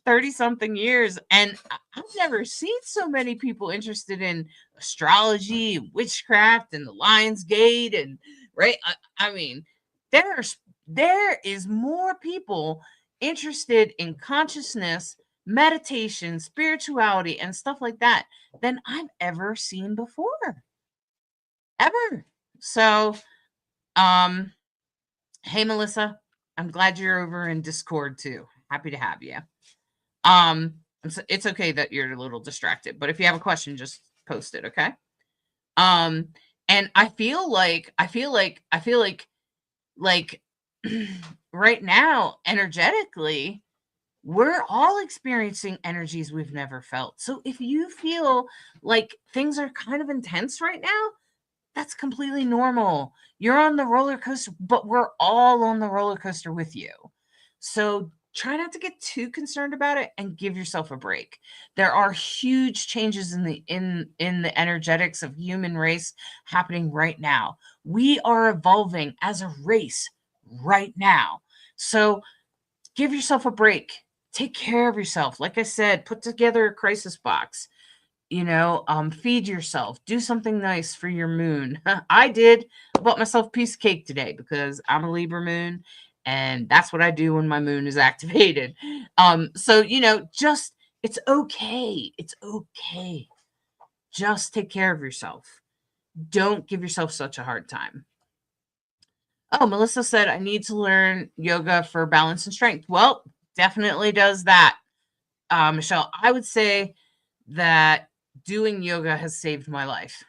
30 something years, and I've never seen so many people interested in astrology and witchcraft and the Lion's Gate, and right. I mean, there is more people interested in consciousness, meditation, spirituality, and stuff like that than I've ever seen before. Ever. So, hey, Melissa, I'm glad you're over in Discord too. Happy to have you. It's okay that you're a little distracted, but if you have a question, just post it, okay? And I feel like right now, energetically, we're all experiencing energies we've never felt. So if you feel like things are kind of intense right now, that's completely normal. You're on the roller coaster, but we're all on the roller coaster with you. So try not to get too concerned about it and give yourself a break. There are huge changes in the energetics of human race happening right now. We are evolving as a race right now. So give yourself a break. Take care of yourself. Like I said, put together a crisis box. Feed yourself. Do something nice for your moon. I did. I bought myself a piece of cake today because I'm a Libra moon, and that's what I do when my moon is activated. So just it's okay. It's okay. Just take care of yourself. Don't give yourself such a hard time. Oh, Melissa said, I need to learn yoga for balance and strength. Well, definitely does that. Michelle, I would say that doing yoga has saved my life.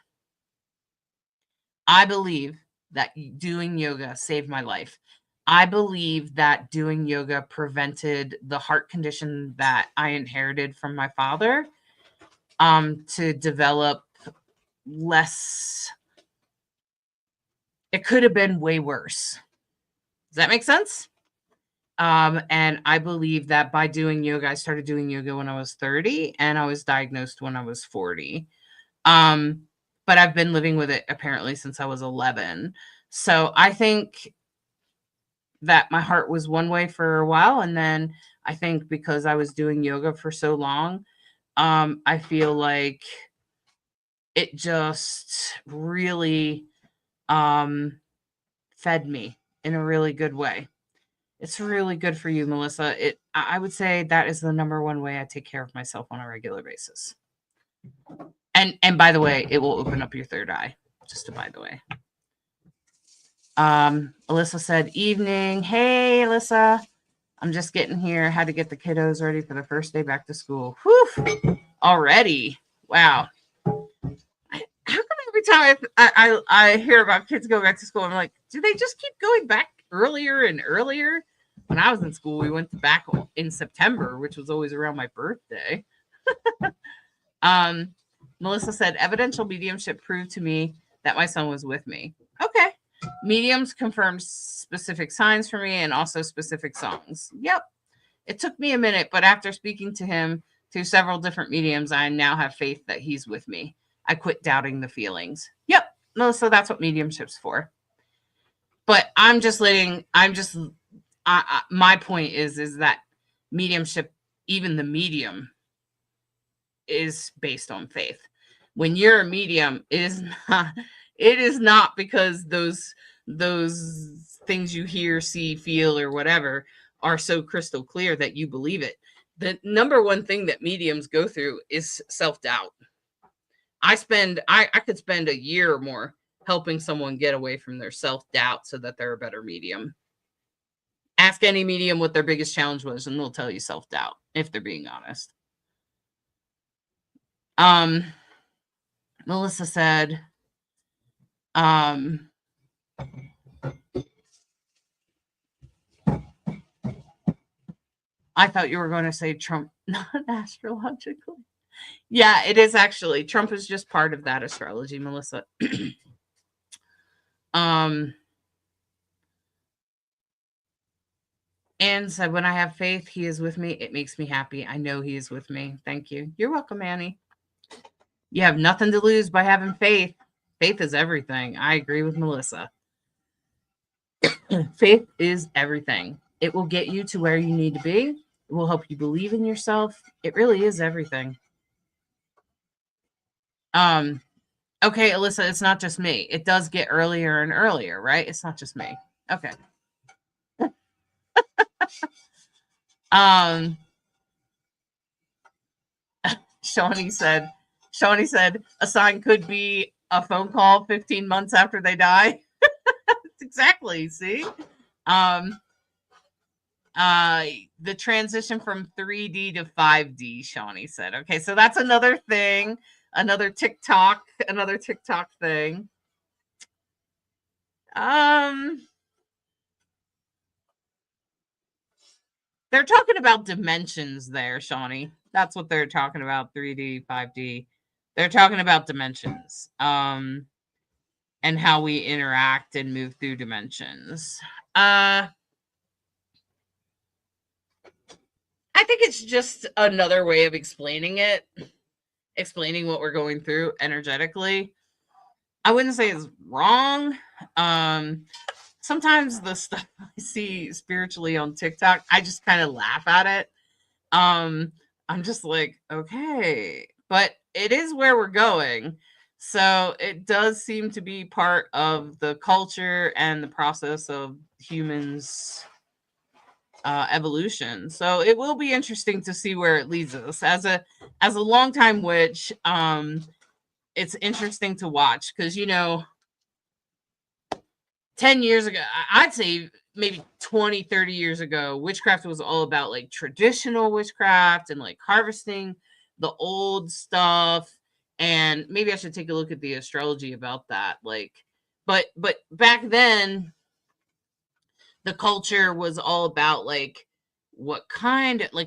I believe that doing yoga saved my life. I believe that doing yoga prevented the heart condition that I inherited from my father to develop less. It could have been way worse. Does that make sense? And I believe that by doing yoga, I started doing yoga when I was 30 and I was diagnosed when I was 40. But I've been living with it apparently since I was 11. So I think that my heart was one way for a while. And then I think because I was doing yoga for so long, I feel like it just really fed me in a really good way. It's really good for you, Melissa. I would say that is the number one way I take care of myself on a regular basis. And by the way, it will open up your third eye. Just by the way. Alyssa said, evening. Hey, Alyssa. I'm just getting here. Had to get the kiddos ready for the first day back to school. Whew. already. Wow. How come every time I hear about kids going back to school, I'm like, do they just keep going back earlier and earlier? When I was in school, we went back in September, which was always around my birthday. Melissa said, evidential mediumship proved to me that my son was with me. Okay. Mediums confirmed specific signs for me and also specific songs. Yep. It took me a minute, but after speaking to him through several different mediums, I now have faith that he's with me. I quit doubting the feelings. Yep. Melissa, that's what mediumship's for. But my point is that mediumship, even the medium, is based on faith. When you're a medium, it is not because those things you hear, see, feel, or whatever are so crystal clear that you believe it. The number one thing that mediums go through is self-doubt. I could spend a year or more helping someone get away from their self-doubt so that they're a better medium. Ask any medium what their biggest challenge was, and they'll tell you self-doubt, if they're being honest. Melissa said, I thought you were going to say Trump, not astrologically. Yeah, it is actually. Trump is just part of that astrology, Melissa. Anne said, when I have faith, he is with me. It makes me happy. I know he is with me. Thank you. You're welcome, Annie. You have nothing to lose by having faith. Faith is everything. I agree with Melissa. Faith is everything. It will get you to where you need to be. It will help you believe in yourself. It really is everything. Okay, Alyssa, it's not just me. It does get earlier and earlier, right? It's not just me. Okay. Shawnee said, a sign could be a phone call 15 months after they die. Exactly. See? The transition from 3D to 5D, Shawnee said. Okay, so that's another thing, another TikTok thing. They're talking about dimensions there, Shawnee. That's what they're talking about, 3D, 5D. They're talking about dimensions, and how we interact and move through dimensions. I think it's just another way of explaining it, explaining what we're going through energetically. I wouldn't say it's wrong. Sometimes the stuff I see spiritually on TikTok, I just kind of laugh at it. I'm just like, okay, but it is where we're going. So it does seem to be part of the culture and the process of humans' evolution. So it will be interesting to see where it leads us. As a longtime witch, it's interesting to watch because 10 years ago, I'd say maybe 20, 30 years ago, witchcraft was all about like traditional witchcraft and like harvesting the old stuff. And maybe I should take a look at the astrology about that. But back then, the culture was all about like when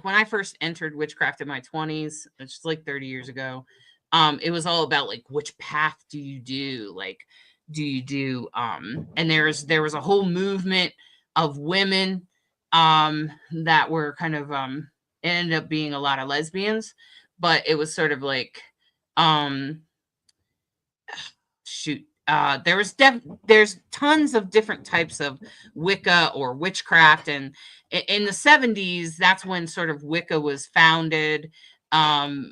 I first entered witchcraft in my 20s, which is like 30 years ago, it was all about like, which path do you do? Like, do you do and there was a whole movement of women that were kind of ended up being a lot of lesbians, but it was sort of like there's tons of different types of Wicca or witchcraft, and in the 70s that's when sort of Wicca was founded, and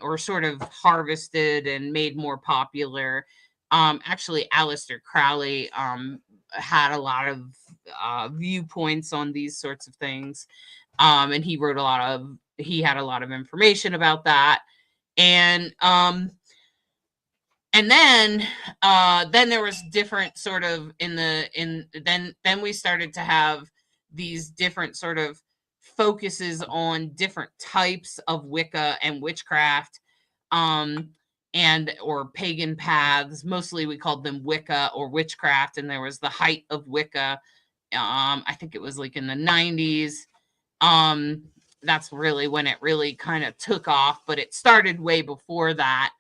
or sort of harvested and made more popular. Actually, Aleister Crowley had a lot of viewpoints on these sorts of things, and he had a lot of information about that, and then there was different sort of then we started to have these different sort of focuses on different types of Wicca and witchcraft, and or pagan paths. Mostly we called them Wicca or witchcraft, and there was the height of Wicca. I think it was like in the 90s. That's really when it really kind of took off, but it started way before that.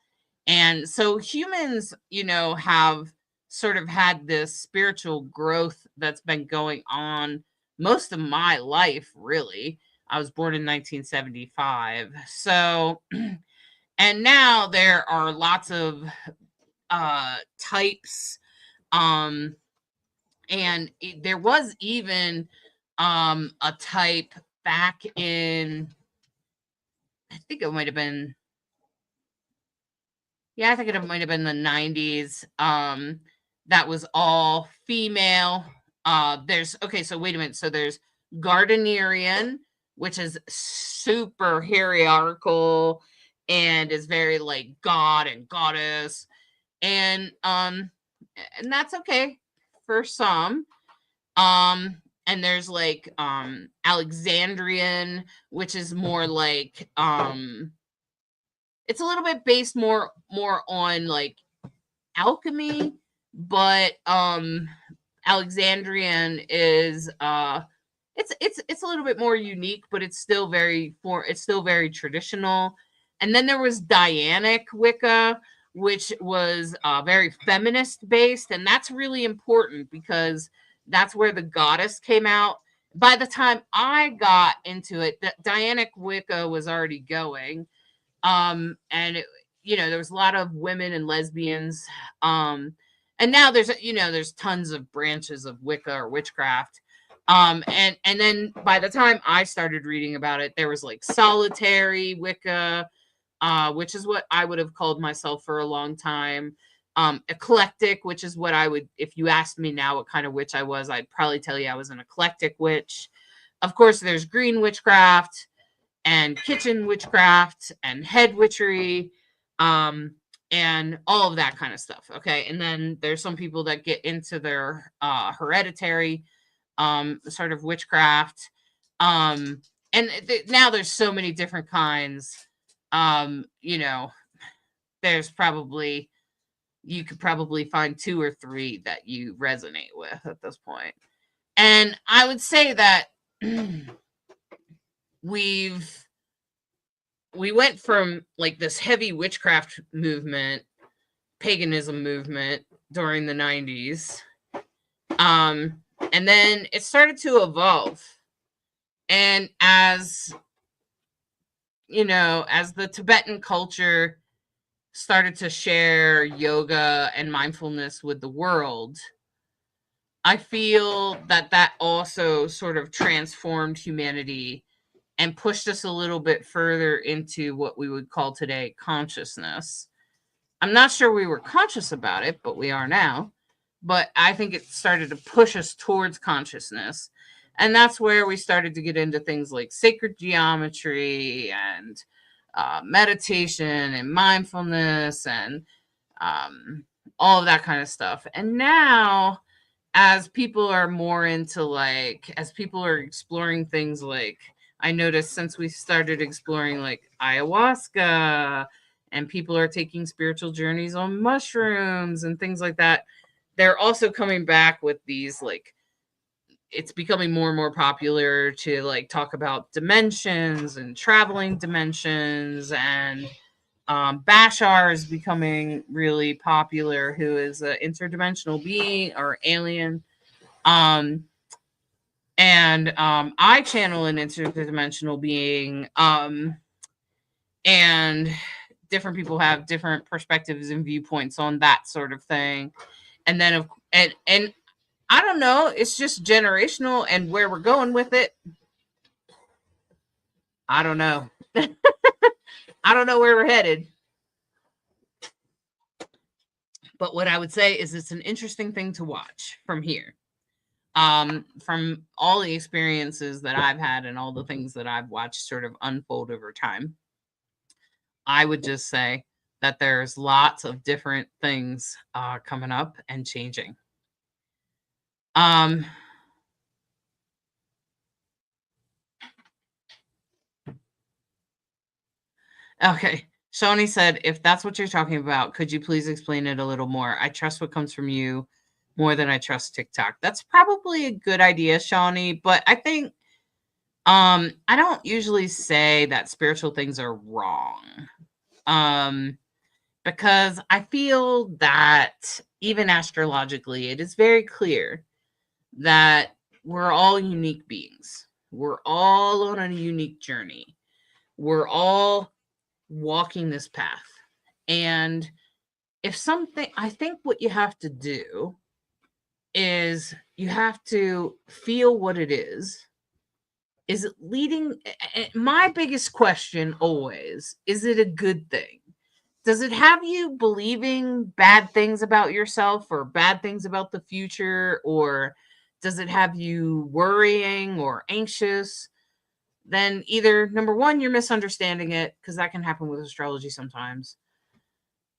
And so humans, have sort of had this spiritual growth that's been going on most of my life, really. I was born in 1975. So, and now there are lots of types. And there was even a type back in, I think it might have been, I think it might have been the 90s. That was all female. So wait a minute. So there's Gardnerian, which is super hierarchical and is very like god and goddess. And that's okay for some. And there's like Alexandrian, which is more like it's a little bit based more on like alchemy, but Alexandrian is it's a little bit more unique, but it's still very traditional. And then there was Dianic Wicca, which was very feminist based, and that's really important because that's where the goddess came out. By the time I got into it, the Dianic Wicca was already going. And there was a lot of women and lesbians. And now there's tons of branches of Wicca or witchcraft. And then by the time I started reading about it, there was like solitary Wicca, which is what I would have called myself for a long time. Eclectic, which is what I would, if you asked me now what kind of witch I was, I'd probably tell you I was an eclectic witch. Of course, there's green witchcraft and kitchen witchcraft and head witchery, and all of that kind of stuff. Okay. And then there's some people that get into their hereditary sort of witchcraft. And now there's so many different kinds. There's probably, you could probably find 2 or 3 that you resonate with at this point. And I would say that we went from like this heavy witchcraft movement, paganism movement during the 90s. And then it started to evolve. And as the Tibetan culture started to share yoga and mindfulness with the world, I feel that also sort of transformed humanity and pushed us a little bit further into what we would call today consciousness. I'm not sure we were conscious about it, but we are now. But I think it started to push us towards consciousness. And that's where we started to get into things like sacred geometry and meditation and mindfulness and all of that kind of stuff. And now, as people are more into as people are exploring things like, I noticed since we started exploring like ayahuasca and people are taking spiritual journeys on mushrooms and things like that, they're also coming back with these it's becoming more and more popular to talk about dimensions and traveling dimensions, and Bashar is becoming really popular, who is an interdimensional being or alien. I channel an interdimensional being, and different people have different perspectives and viewpoints on that sort of thing. And then and I don't know, it's just generational, and where we're going with it, I don't know. I don't know where we're headed. But what I would say is it's an interesting thing to watch from here. From all the experiences that I've had and all the things that I've watched sort of unfold over time, I would just say that there's lots of different things coming up and changing. Okay. Shawnee said, if that's what you're talking about, could you please explain it a little more? I trust what comes from you more than I trust TikTok. That's probably a good idea, Shawnee, but I think I don't usually say that spiritual things are wrong. Because I feel that even astrologically, it is very clear that we're all unique beings. We're all on a unique journey. We're all walking this path. And if something, I think what you have to do is you have to feel what it is. Is it leading? My biggest question always, is it a good thing? Does it have you believing bad things about yourself or bad things about the future? Or does it have you worrying or anxious? Then either number one, you're misunderstanding it, because that can happen with astrology sometimes.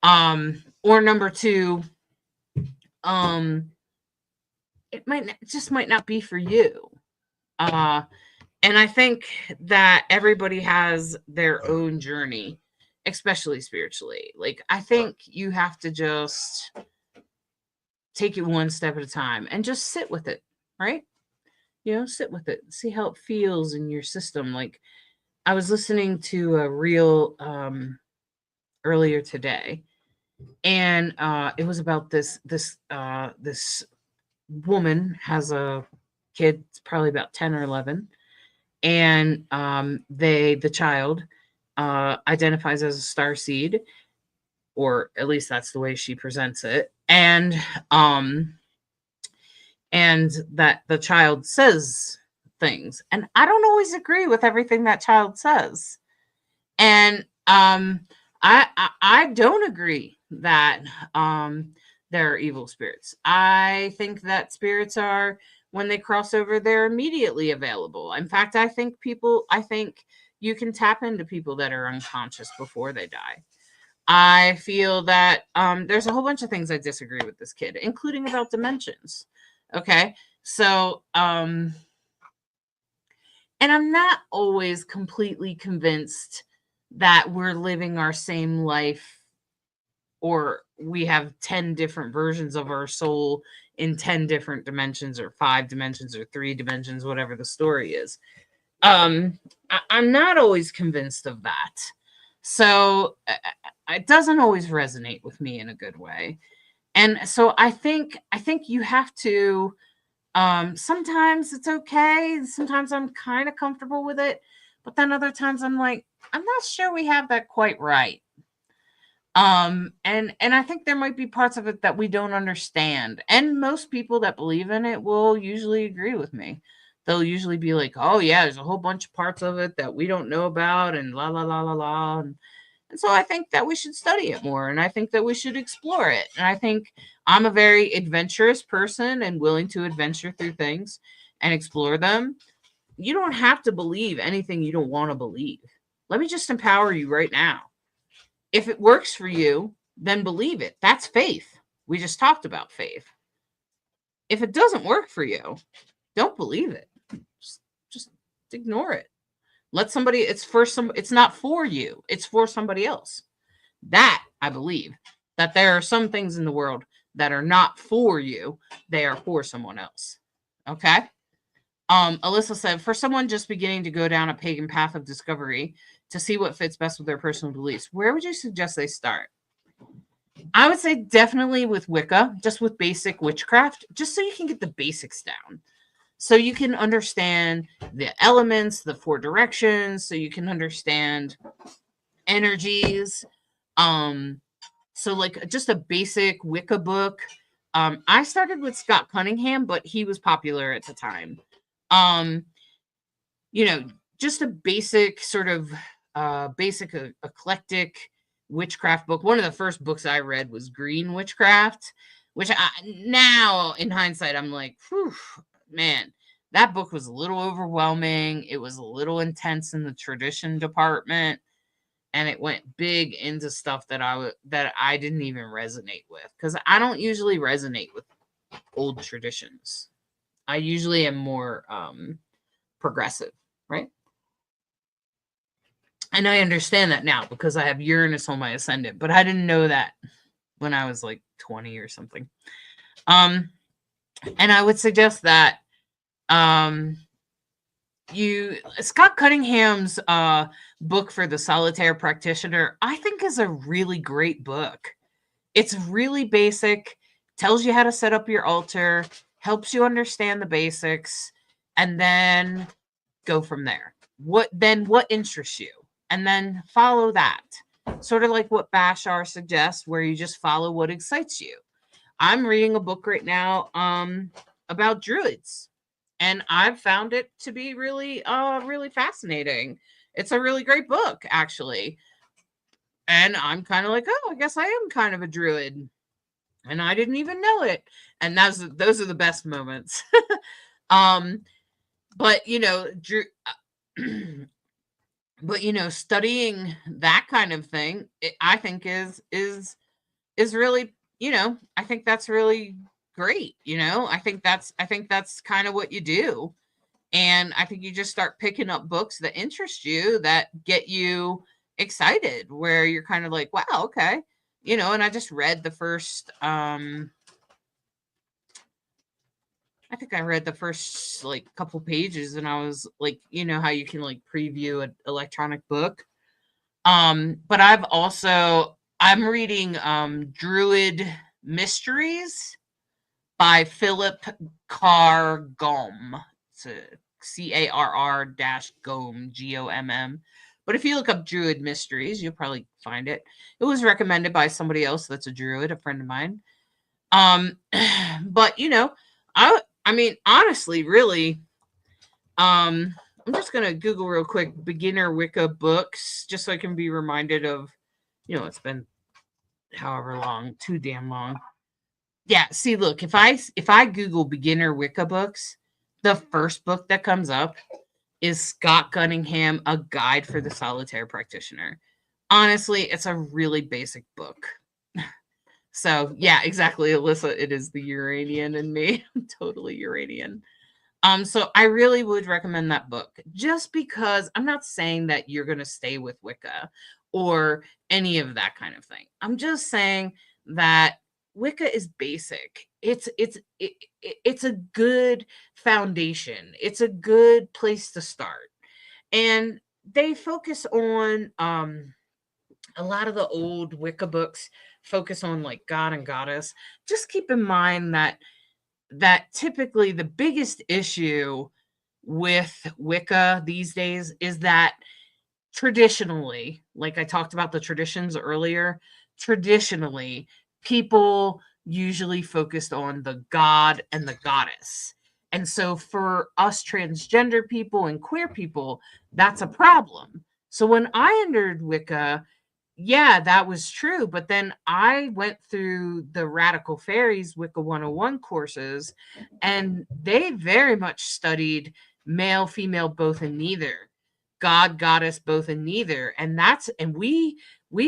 Or number two, um, it might not be for you. Uh, and I think that everybody has their own journey, especially spiritually. Like, I think you have to just take it one step at a time and just sit with it, right? Sit with it, see how it feels in your system. Like, I was listening to a reel earlier today, and it was about this woman has a kid, it's probably about 10 or 11, and the child identifies as a star seed, or at least that's the way she presents it, and that the child says things, and I don't always agree with everything that child says. And I don't agree that there are evil spirits. I think that spirits are, when they cross over, they're immediately available. In fact, I think you can tap into people that are unconscious before they die. I feel that there's a whole bunch of things I disagree with this kid, including about dimensions. Okay. So, and I'm not always completely convinced that we're living our same life, or we have 10 different versions of our soul in 10 different dimensions, or 5 dimensions, or 3 dimensions, whatever the story is. I'm not always convinced of that. So it doesn't always resonate with me in a good way. And so I think you have to, sometimes it's okay. Sometimes I'm kind of comfortable with it, but then other times I'm like, I'm not sure we have that quite right. And I think there might be parts of it that we don't understand. And most people that believe in it will usually agree with me. They'll usually be like, "Oh yeah, there's a whole bunch of parts of it that we don't know about," and la la la la la. And so I think that we should study it more, and I think that we should explore it. And I think I'm a very adventurous person and willing to adventure through things and explore them. You don't have to believe anything you don't want to believe. Let me just empower you right now. If it works for you, then believe it. That's faith. We just talked about faith. If it doesn't work for you, don't believe it. Just ignore it. Let somebody, it's not for you. It's for somebody else. That I believe, that there are some things in the world that are not for you. They are for someone else. Okay. Alyssa said, for someone just beginning to go down a pagan path of discovery to see what fits best with their personal beliefs, where would you suggest they start? I would say definitely with Wicca, just with basic witchcraft, just so you can get the basics down. So you can understand the elements, the 4 directions, so you can understand energies. So like just a basic Wicca book. I started with Scott Cunningham, but he was popular at the time. Um, just a basic sort of basic eclectic witchcraft book. One of the first books I read was Green Witchcraft, which now in hindsight I'm like, whew, man, that book was a little overwhelming. It was a little intense in the tradition department, and it went big into stuff that I didn't even resonate with, because I don't usually resonate with old traditions. I usually am more progressive, right? And I understand that now because I have Uranus on my ascendant, but I didn't know that when I was like 20 or something. And I would suggest that Scott Cunningham's book for the solitaire practitioner, I think, is a really great book. It's really basic, tells you how to set up your altar, helps you understand the basics, and then go from there. What interests you? And then follow that. Sort of like what Bashar suggests, where you just follow what excites you. I'm reading a book right now about druids, and I've found it to be really really fascinating. It's a really great book, actually. And I'm kind of like, oh, I guess I am kind of a druid, and I didn't even know it. And those are the best moments. um but but studying that kind of thing, I think is really, I think that's really great. I think that's kind of what you do. And I think you just start picking up books that interest you, that get you excited, where you're kind of like, wow, okay. And I just read the first I think I read the first like couple pages, and I was like, how you can like preview an electronic book. But I'm reading Druid Mysteries by Philip Carr Gomm. It's a CARR Gomm, GOMM. But if you look up Druid Mysteries, you'll probably find it. It was recommended by somebody else that's a druid, a friend of mine. But I mean, honestly, really, I'm just gonna Google real quick beginner Wicca books, just so I can be reminded of, it's been however long, too damn long. Yeah, see, look, if I Google beginner Wicca books, the first book that comes up is Scott Cunningham, A Guide for the Solitaire Practitioner. Honestly, it's a really basic book. So yeah, exactly, Alyssa. It is the Uranian in me. I'm totally Uranian. So I really would recommend that book, just because I'm not saying that you're gonna stay with Wicca or any of that kind of thing. I'm just saying that Wicca is basic. It's a good foundation. It's a good place to start. And they focus on a lot of the old Wicca books focus on like God and Goddess. Just keep in mind that typically the biggest issue with Wicca these days is that traditionally, like I talked about the traditions earlier, traditionally people usually focused on the god and the goddess. And so for us transgender people and queer people, that's a problem. So when I entered Wicca, yeah, that was true. But then I went through the Radical Fairies Wicca 101 courses, and they very much studied male, female, both and neither, God, goddess, both and neither. And we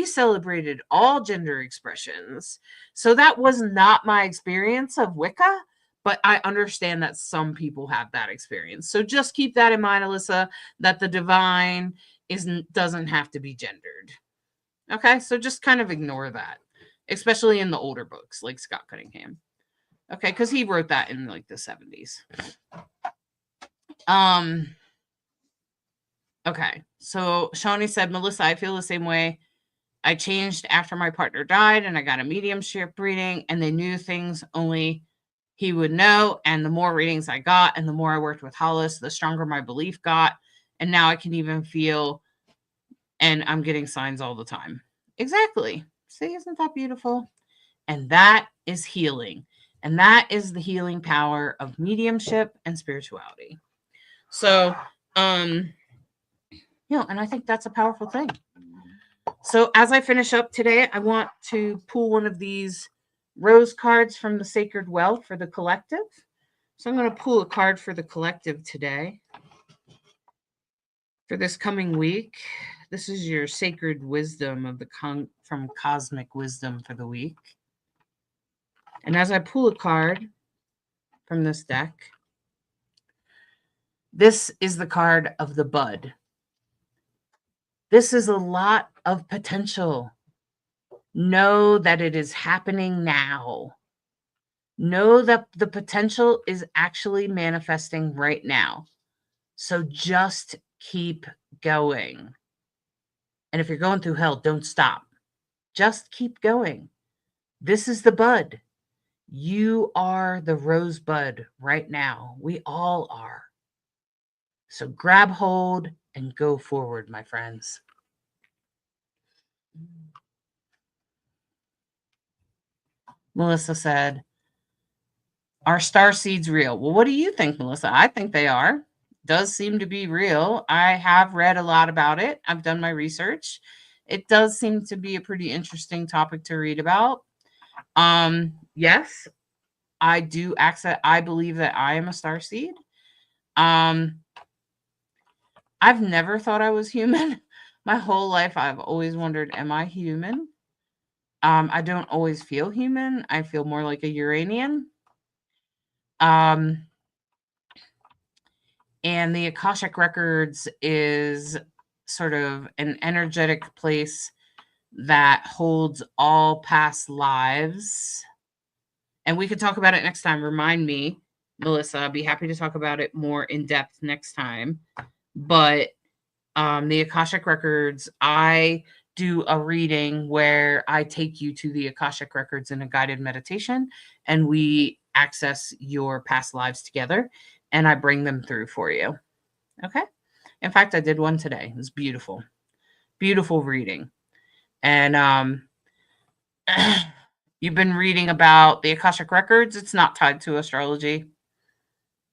celebrated all gender expressions. So that was not my experience of Wicca, but I understand that some people have that experience. So just keep that in mind, Alyssa, that the divine doesn't have to be gendered. Okay, so just kind of ignore that, especially in the older books like Scott Cunningham. Okay, because he wrote that in like the 70s. Okay, so Shawnee said, Melissa, I feel the same way. I changed after my partner died, and I got a mediumship reading, and they knew things only he would know. And the more readings I got, and the more I worked with Hollis, the stronger my belief got. And now I can even feel, and I'm getting signs all the time. Exactly. See, isn't that beautiful? And that is healing. And that is the healing power of mediumship and spirituality. So, and I think that's a powerful thing. So as I finish up today, I want to pull one of these rose cards from the Sacred Well for the collective. So I'm going to pull a card for the collective today. For this coming week, this is your sacred wisdom of from Cosmic Wisdom for the week. And as I pull a card from this deck, this is the card of the bud. This is a lot of potential. Know that it is happening now. Know that the potential is actually manifesting right now. So just keep going. And if you're going through hell, don't stop. Just keep going. This is the bud. You are the rosebud right now. We all are. So grab hold and go forward, my friends. Melissa said, "Are star seeds real?" Well, what do you think, Melissa? I think they are. Does seem to be real. I have read a lot about it. I've done my research. It does seem to be a pretty interesting topic to read about. Yes, I do accept. I believe that I am a star seed. Um, I've never thought I was human. My whole life, I've always wondered, am I human? I don't always feel human. I feel more like a Uranian. Um, and the Akashic Records is sort of an energetic place that holds all past lives. And we could talk about it next time. Remind me, Melissa. I'd be happy to talk about it more in depth next time. But the Akashic Records, I do a reading where I take you to the Akashic Records in a guided meditation, and we access your past lives together, and I bring them through for you. Okay? In fact, I did one today. It was beautiful. Beautiful reading. And you've been reading about the Akashic Records. It's not tied to astrology.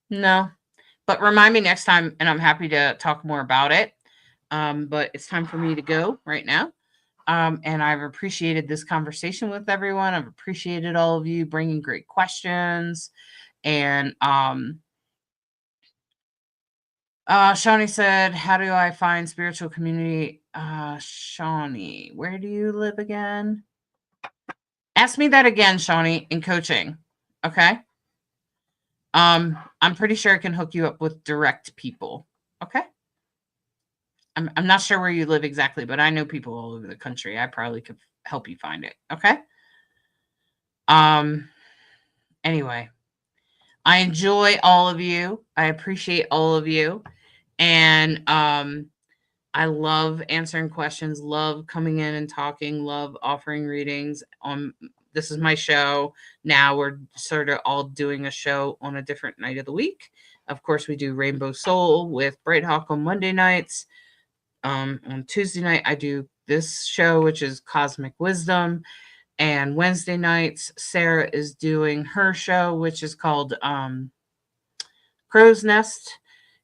No. But remind me next time, and I'm happy to talk more about it. But it's time for me to go right now. And I've appreciated this conversation with everyone. I've appreciated all of you bringing great questions. And Shawnee said, "How do I find spiritual community?" Shawnee, where do you live again? Ask me that again, Shawnee, in coaching. Okay. I'm pretty sure I can hook you up with direct people. Okay. I'm not sure where you live exactly, but I know people all over the country. I probably could help you find it. Okay. Anyway, I enjoy all of you. I appreciate all of you. And I love answering questions, love coming in and talking, love offering readings. This is my show. Now we're sort of all doing a show on a different night of the week. Of course, we do Rainbow Soul with Bright Hawk on Monday nights. On Tuesday night, I do this show, which is Cosmic Wisdom. And Wednesday nights, Sarah is doing her show, which is called Crow's Nest.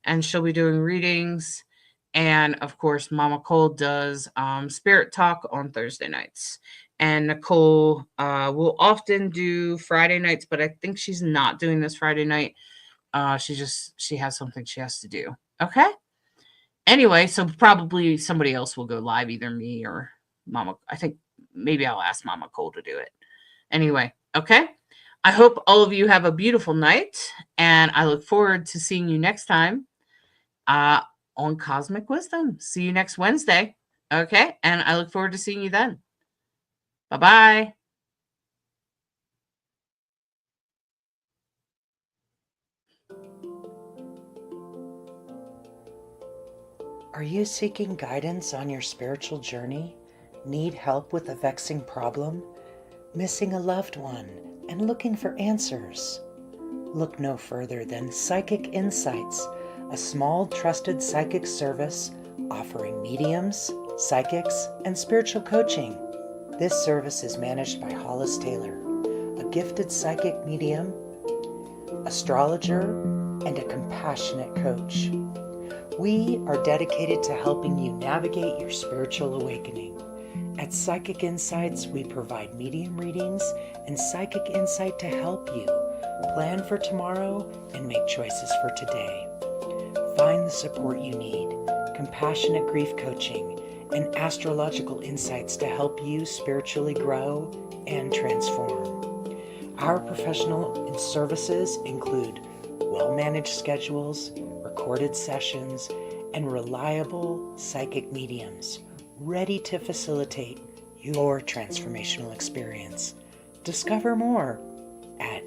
And she'll be doing readings. And of course, Mama Cole does Spirit Talk on Thursday nights. And Nicole will often do Friday nights, but I think she's not doing this Friday night. She has something she has to do. Okay. Anyway, so probably somebody else will go live, either me or Mama. I think maybe I'll ask Mama Cole to do it. Anyway, okay. I hope all of you have a beautiful night, and I look forward to seeing you next time on Cosmic Wisdom. See you next Wednesday. Okay. And I look forward to seeing you then. Bye-bye. Are you seeking guidance on your spiritual journey? Need help with a vexing problem? Missing a loved one and looking for answers? Look no further than Psychic Insights, a small trusted psychic service offering mediums, psychics, and spiritual coaching. This service is managed by Hollis Taylor, a gifted psychic medium, astrologer, and a compassionate coach. We are dedicated to helping you navigate your spiritual awakening. At Psychic Insights, we provide medium readings and psychic insight to help you plan for tomorrow and make choices for today. Find the support you need, compassionate grief coaching, and astrological insights to help you spiritually grow and transform. Our professional services include well-managed schedules, recorded sessions, and reliable psychic mediums ready to facilitate your transformational experience. Discover more at